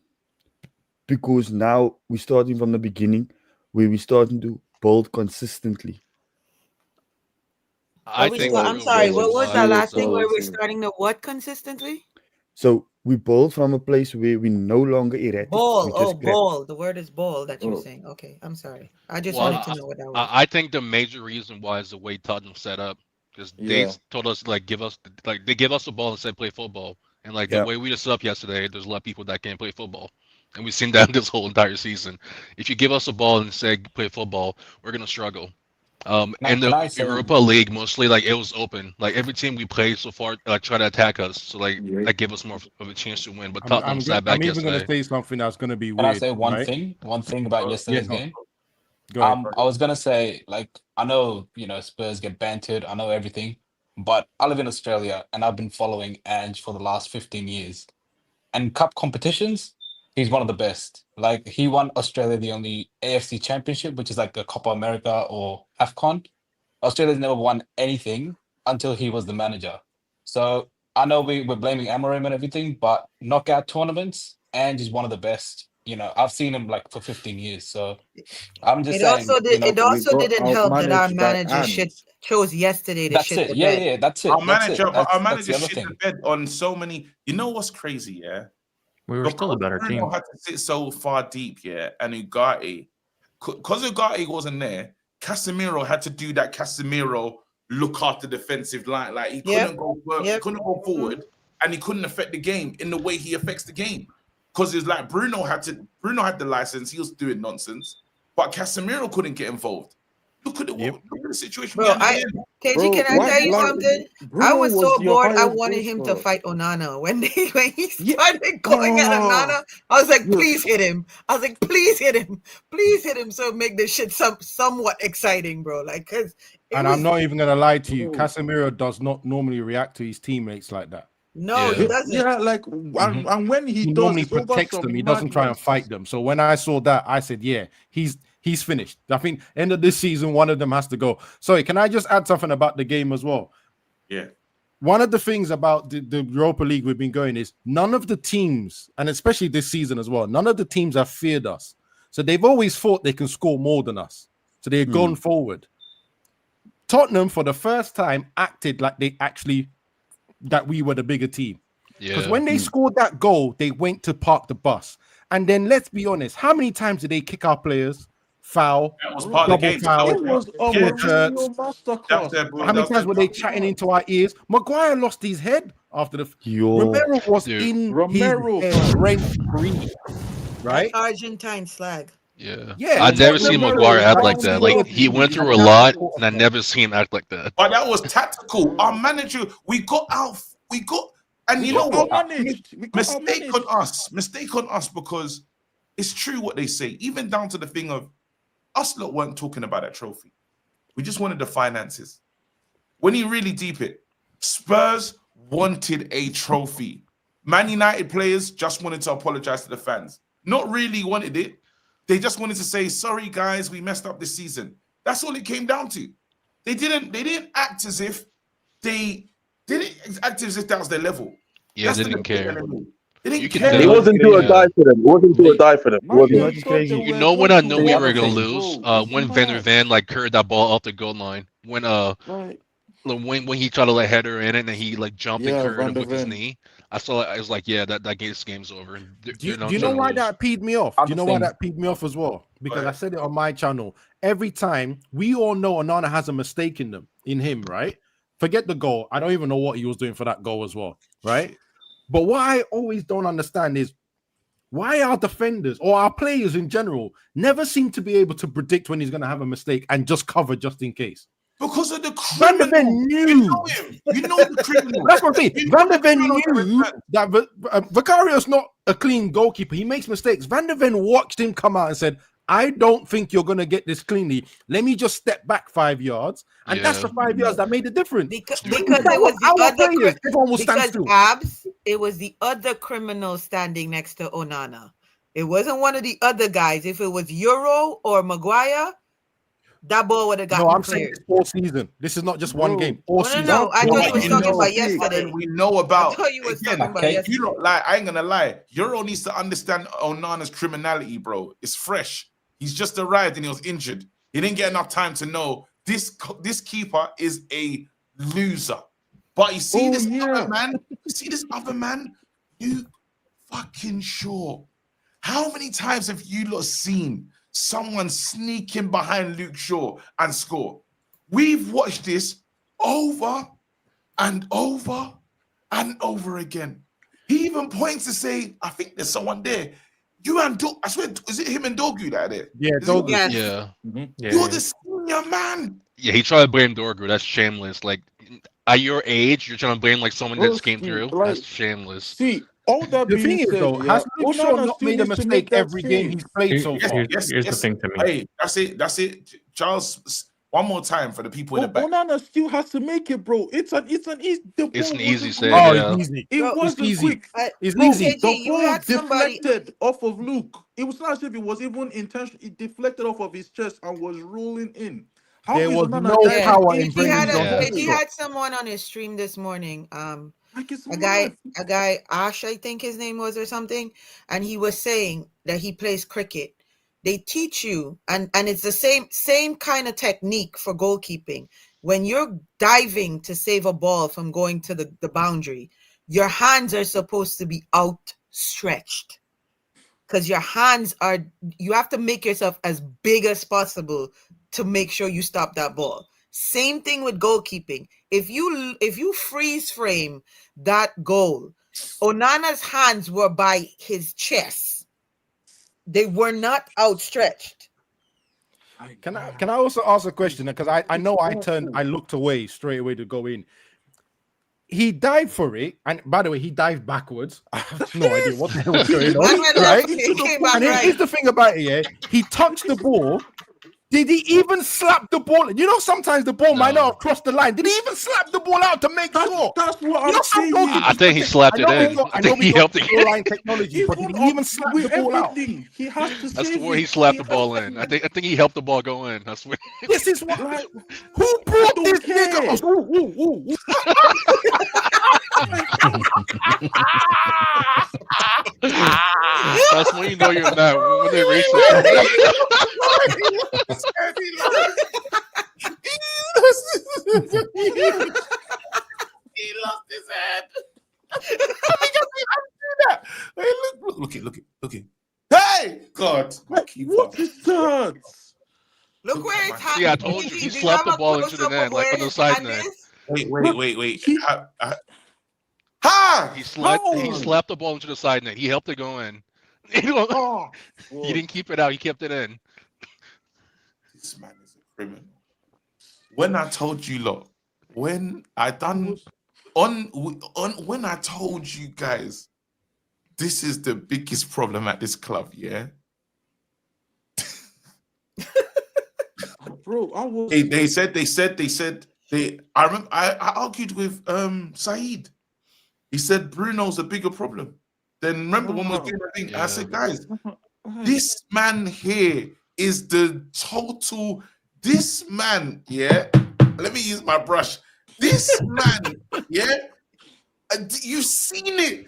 Because now we're starting from the beginning, where we're starting to build consistently. I think I'm sorry. What was that last thing where we're starting to what consistently? So we build from a place where we're no longer erratic. Ball. we Oh, just grab- ball. The word is ball that you're saying. Okay, I'm sorry. I just wanted to know what that was. I think the major reason why is the way Tottenham set up, because they told us they give us the ball and said play football, and the way we just set up yesterday, there's a lot of people that can't play football, and we've seen that this whole entire season. If you give us a ball and say play football, we're gonna struggle. In the Europa League, mostly it was open. Every team we played so far try to attack us, so that give us more of a chance to win. But Tottenham sat back I'm even yesterday. going to say something that's going to be Can weird. I say one right? thing? One thing about yesterday's game. Go ahead. I was gonna say, I know Spurs get bantered. I know everything, but I live in Australia and I've been following Ange for the last 15 years. And cup competitions, he's one of the best. He won Australia the only AFC Championship, which is like the Copa America or AFCON. Australia's never won anything until he was the manager. So I know we're blaming Amorim and everything, but knockout tournaments, Ange is one of the best. I've seen him for 15 years. So I'm just saying. It also didn't help that our manager chose yesterday to that's shit it. the Yeah, bed. yeah, that's it. Our That's manager, it. but our That's manager the other shit thing. the bed on so many. You know what's crazy? Yeah, we were still a better Bruno team. had to sit so far deep, yeah, and Ugarte, because Ugarte wasn't there, Casemiro had to do that Casemiro look after defensive line. He couldn't go forward, and he couldn't affect the game in the way he affects the game. Because it's Bruno had the license, he was doing nonsense, but Casemiro couldn't get involved. Look at the situation. Bro, KG, can I tell you something? I was so bored. I wanted him to fight Onana when he started going at Onana. I was like, please hit him. I was like, please hit him. Please hit him. So make this shit somewhat exciting, bro. I'm not even gonna lie to you. Casemiro does not normally react to his teammates like that. No, he doesn't. Yeah, and when he does, normally it's over protects some them. He doesn't try and madness. fight them. So when I saw that, I said, yeah, he's finished. I think end of this season, one of them has to go. Sorry, can I just add something about the game as well? Yeah. One of the things about the Europa League we've been going is none of the teams, and especially this season as well, none of the teams have feared us. So they've always thought they can score more than us. So they've gone forward. Tottenham, for the first time, acted like that we were the bigger team. Because when they scored that goal, they went to park the bus. And then let's be honest, how many times did they kick our players? Foul, that was part of the game. foul, It was shirts. masterclass. How many times were they chatting into our ears? Maguire lost his head after the. Yo. Romero was Dude. in Romero, his fam. rent free, right? That Argentine slag. Yeah, I never seen Romero, Maguire act like like, that. Like he went through a lot, and I never seen him act like that. But that was tactical. Our manager, we got, and We you know got what? outmanaged. We got Mistake on us, because it's true what they say. Even down to the thing of us lot weren't talking about that trophy. We just wanted the finances. When you really deep it, Spurs wanted a trophy. Man United players just wanted to apologize to the fans. Not really wanted it. They just wanted to say, sorry guys, we messed up this season. That's all it came down to. They didn't act as if that was their level. Yeah, they didn't care. They didn't You can care. tell. It wasn't do or die for them. It wasn't do or die for them. It wasn't. crazy. You know when I know we were gonna lose? When Van der Ven like curved that ball off the goal line. When when he tried to like header in it and then he like jumped and curved it with his knee. I saw it. I was like, yeah, this game's over. Do you know why that peed me off? Do you know why that peed me off as well? Because I said it on my channel. Every time we all know Onana has a mistake in him, right? Forget the goal. I don't even know what he was doing for that goal as well, right? But what I always don't understand is why our defenders or our players in general never seem to be able to predict when he's going to have a mistake and just cover just in case. Because of the Van der Ven knew. You know him. You know the criminal. That's what I'm saying. Van der Ven knew that Vicario's not a clean goalkeeper. He makes mistakes. Van der Ven watched him come out and said, I don't think you're going to get this cleanly. Let me just step back 5 yards. And that's the 5 yards that made the difference. Because it was the other everyone will stand still. It was the other criminal standing next to Onana. It wasn't one of the other guys. If it was Euro or Maguire, that ball would have gotten I'm cleared. saying it's all season. This is not just one game. All season. No. I thought you was talking about yesterday. We know about. I thought you was talking about yesterday. You don't lie. I ain't gonna lie. Euro needs to understand Onana's criminality, bro. It's fresh. He's just arrived and he was injured. He didn't get enough time to know this keeper is a loser. But you see other man. You see this other man. You fucking sure. How many times have you lot seen someone sneaking behind Luke Shaw and score? We've watched this over and over and over again. He even points to say, I think there's someone there. You and I swear, is it him and Dogu that are there? Yeah, Dogu. Yeah. You're the senior man. Yeah, he tried to blame Dorgu. That's shameless. Like at your age, you're trying to blame like someone that just came through. That's shameless. See, all that The thing being is, said, though, has Luke Shaw not made a mistake every game he's played so far? Here's the thing to me. Hey, that's it. Charles, one more time for the people in the back. Onana still has to make it, bro. It's an easy save. Oh, it's easy. It wasn't easy. quick. It's Bro, easy. The ball deflected off of Luke. It was not as if it was even intentional. It deflected off of his chest and was rolling in. How There is was Onana no that power easy? in bringing He had someone on his stream this morning. A guy, Ash, I think his name was or something, and he was saying that he plays cricket. They teach you, and it's the same kind of technique for goalkeeping. When you're diving to save a ball from going to the boundary, your hands are supposed to be outstretched. Because your hands you have to make yourself as big as possible to make sure you stop that ball. Same thing with goalkeeping. If you freeze frame that goal, Onana's hands were by his chest. They were not outstretched. Can I also ask a question? Because I know I looked away straight away to go in. He dived for it, and by the way, he dived backwards. I have no idea what the hell was going on, right? And here's the thing about it, yeah. He touched the ball. Did he even slap the ball? You know, sometimes the ball might not have crossed the line. Did he even slap the ball out to make sure? That's what I'm saying. I think he slapped it in. I think he helped it. Line technology, but did he even slap the ball out? He has to. That's where he slapped the ball in. I think he helped the ball go in. That's where. This is what. Who brought this nigga? That's when you know you're mad. When they racist. He lost his head. Let me just do that. Hey, look it. Hey, God. What is that? Look where it's happening. Yeah, I told you. He slapped the ball into the net, like on the side net. Wait. Ha! He slapped the ball into the side net. He helped it go in. He didn't keep it out. He kept it in. This man is a criminal. When I told you, look, when I told you guys, this is the biggest problem at this club, yeah. Bro, I was. They said. I remember. I argued with Saeed. He said Bruno's a bigger problem. Then remember when we were doing that thing, I said, guys, this man here is the total. This man, yeah. Let me use my brush. This man, yeah. You've seen it.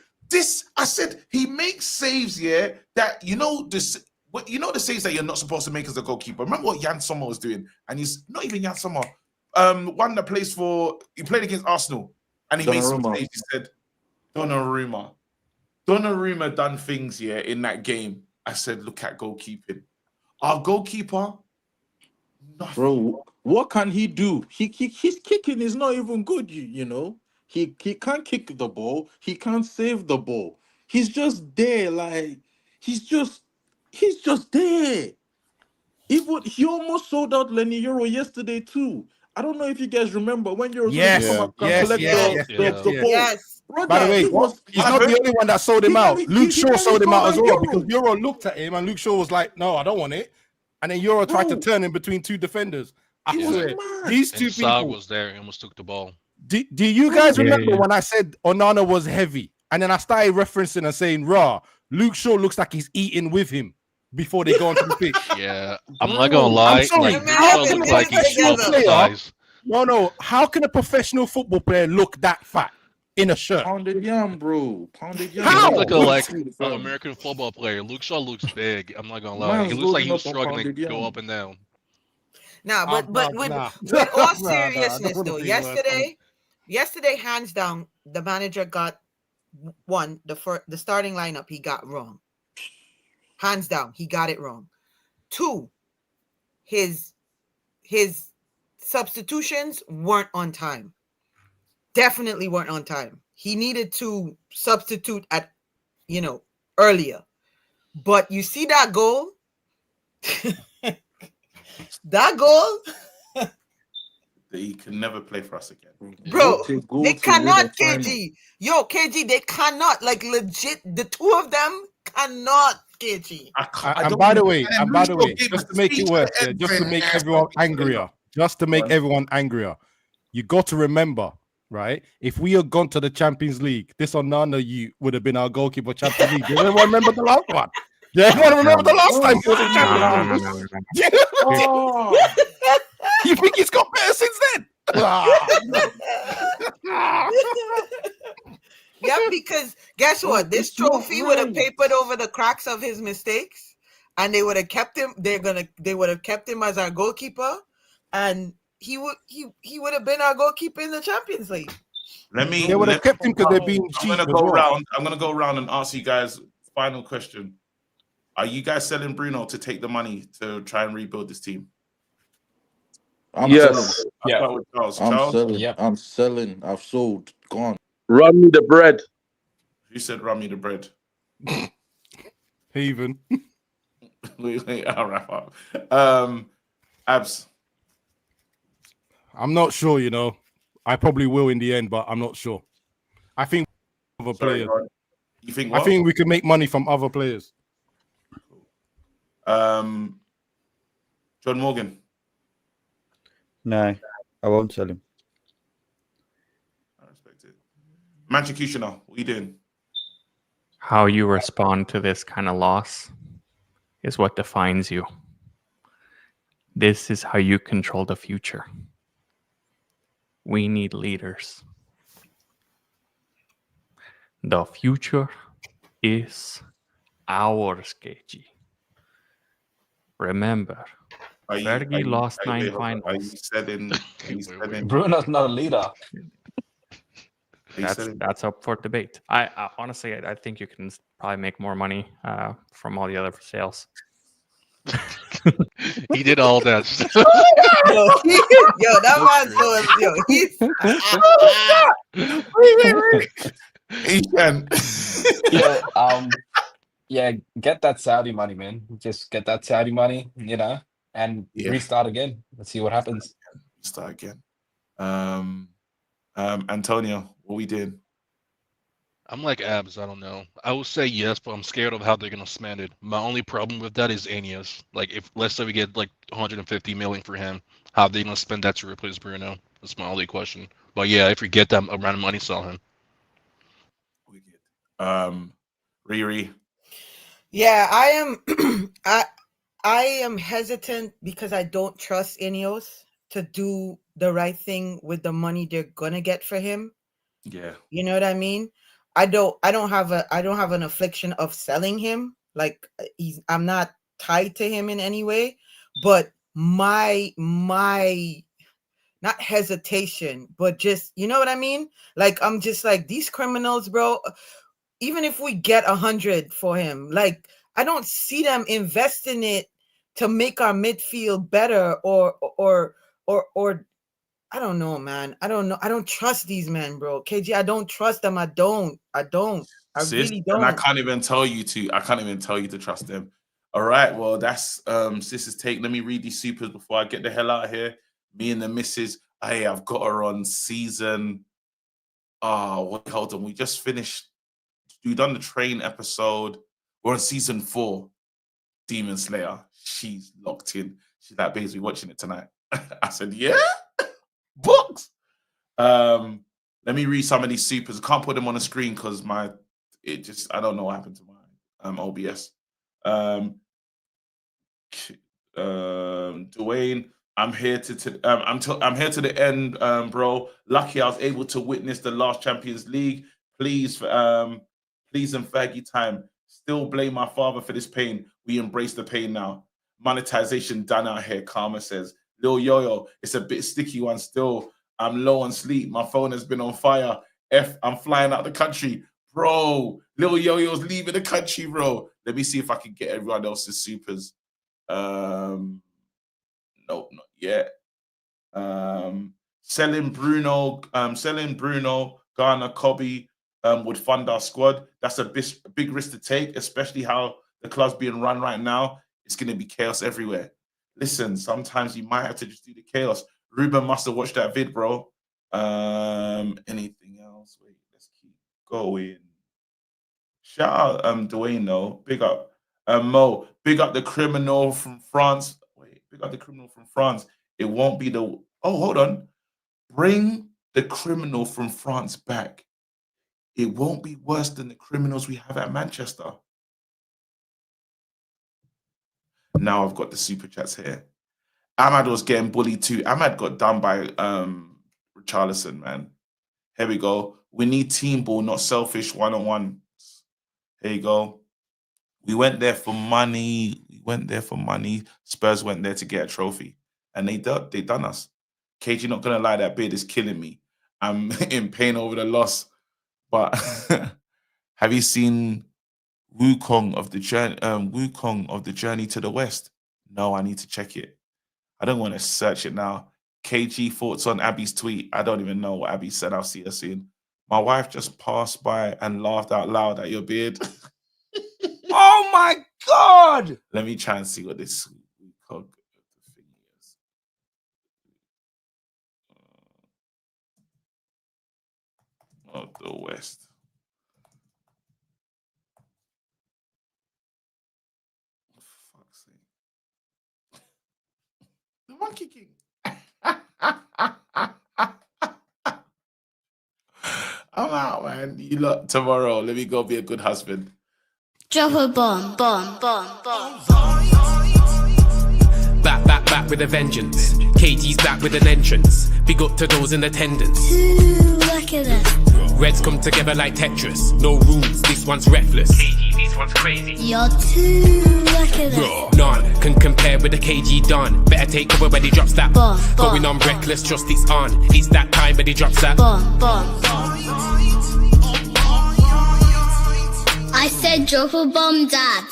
I said he makes saves, yeah. That the saves that you're not supposed to make as a goalkeeper. Remember what Jan Sommer was doing, and he's not even Jan Sommer. One that plays he played against Arsenal, and he made some saves. He said, Donnarumma done things, yeah, in that game. I said, look at goalkeeping. Our goalkeeper, nothing. Bro, what can he do? His kicking is not even good, you know. He can't kick the ball. He can't save the ball. He's just there, like he's just there. He almost sold out Lenny Euro yesterday too. I don't know if you guys remember when Euro Yes. the ball. Yes. Brother, By the way, he's not the only one that sold him out. Luke Shaw sold him out as well because Euro looked at him and Luke Shaw was like, "No, I don't want it." And then Euro tried to turn him between two defenders. I swear, these two Sal people was there and almost took the ball. Do you guys remember when I said Onana was heavy? And then I started referencing and saying, "Raw, Luke Shaw looks like he's eating with him before they go onto the pitch." Yeah, I'm not gonna lie. I'm sorry. Like, Shaw looks like he's 12 foot size. No. How can a professional football player look that fat in a shirt? Pounded yam, bro. Pounded yam. How? He looks like an American football player. Luke Shaw looks big. I'm not gonna lie. He looks like he was struggling to go up and down. Nah, but with all seriousness though, yesterday, hands down, the manager got the starting lineup he got wrong. Hands down, he got it wrong. 2, his substitutions weren't on time. Definitely weren't on time. He needed to substitute at earlier. But you see that goal? That goal, he can never play for us again, bro. They cannot, KG. Yo, KG, they cannot. Like legit, the two of them cannot, KG. And by the way, just to make it worse, just to make everyone angrier, you got to remember, right? If we had gone to the Champions League, this Onana would have been our goalkeeper Champions League. You everyone remember the last one? Yeah, everyone remember the last time he was in Champions League. You think he's got better since then? Yeah, because guess what? This trophy would have papered over the cracks of his mistakes, and they would have kept him. They would have kept him as our goalkeeper, and he would have been our goalkeeper in the Champions League. They would have kept him because they're being cheap. I'm gonna go around and ask you guys final question. Are you guys selling Bruno to take the money to try and rebuild this team? Yes. Yeah. I'm selling. I've sold. Gone. Run me the bread. Who said run me the bread? Haven. Wait, I'll wrap up. Abs. I'm not sure, I probably will in the end, but I'm not sure. I think other players. You think what? I think we can make money from other players. John Morgan. No, I won't sell him. I respect it. Manchikushina, what are you doing? How you respond to this kind of loss is what defines you. This is how you control the future. We need leaders. The future is ours, KG. Remember, Fergie lost 9 finals. Are you selling? Bruno's not a leader. That's up for debate. I honestly, I think you can probably make more money from all the other sales. He did all that. Yo, that man's so he's He can. Yeah, get that Saudi money, man. Just get that Saudi money, and Yeah. restart again. Let's see what happens. Start again. Antonio, what we doing? I'm like Abs. I don't know. I will say yes, but I'm scared of how they're gonna spend it. My only problem with that is Ineos. Like, if let's say we get like 150 million for him, how are they gonna spend that to replace Bruno? That's my only question. But yeah, if we get that amount of money, sell him. Riri. Yeah, I am. I am hesitant because I don't trust Ineos to do the right thing with the money they're gonna get for him. Yeah. You know what I mean? I don't have an affliction of selling him. Like I'm not tied to him in any way, but my not hesitation, but just, you know what I mean? Like, I'm just like, these criminals, bro, even if we get 100 for him, like, I don't see them investing it to make our midfield better or I don't know, man. I don't know. I don't trust these men, bro. KG, I don't trust them. I don't. I really don't. And I can't even tell you to trust them. All right. Well, that's Sis's take. Let me read these supers before I get the hell out of here. Me and the missus. Hey, I've got her on season. Hold on. We just finished. We've done the train episode. We're on season 4. Demon Slayer. She's locked in. She's like, babes, we watching it tonight. I said, yeah. Books. Let me read some of these supers. I can't put them on the screen because I don't know what happened to my OBS. Dwayne, I'm here I'm here to the end, bro. Lucky I was able to witness the last Champions League. Please and faggy time. Still blame my father for this pain. We embrace the pain now. Monetization done out here, Karma says. Lil Yo-Yo, it's a bit sticky one still. I'm low on sleep. My phone has been on fire. I'm flying out the country. Bro, Lil Yo-Yo's leaving the country, bro. Let me see if I can get everyone else's supers. Nope, not yet. Selling Bruno, Garner, Cobby would fund our squad. That's a big risk to take, especially how the club's being run right now. It's going to be chaos everywhere. Listen, sometimes you might have to just do the chaos. Ruben must have watched that vid, bro. Anything else? Wait, let's keep going. Shout out Dwayne, though. Big up. Mo, big up the criminal from France. Wait, big up the criminal from France. It won't be the... Oh, hold on. Bring the criminal from France back. It won't be worse than the criminals we have at Manchester. Now I've got the super chats here. Ahmad was getting bullied too. Ahmad got done by Richarlison, man. Here we go. We need team ball, not selfish one-on-one. Here you go. We went there for money. Spurs went there to get a trophy. And they done us. KG, not going to lie, that bid is killing me. I'm in pain over the loss. But have you seen Wukong of the journey to the West? No, I need to check it. I don't want to search it now. KG thoughts on Abby's tweet. I don't even know what Abby said. I'll see her soon. My wife just passed by and laughed out loud at your beard. Oh my God! Let me try and see what this Wukong thing is. Of the West. The Monkey King. I'm out, man. You lot tomorrow. Let me go be a good husband. Drop a bomb. Back with a vengeance. KG's back with an entrance. Big up to those in attendance. Look at this. Reds come together like Tetris. No rules, this one's reckless. KG, this one's crazy. You're too look at this. None can compare with the KG done. Better take cover when he drops that. Going on reckless, trust it's on. It's that time when he drops that. I said drop a bomb, Dad.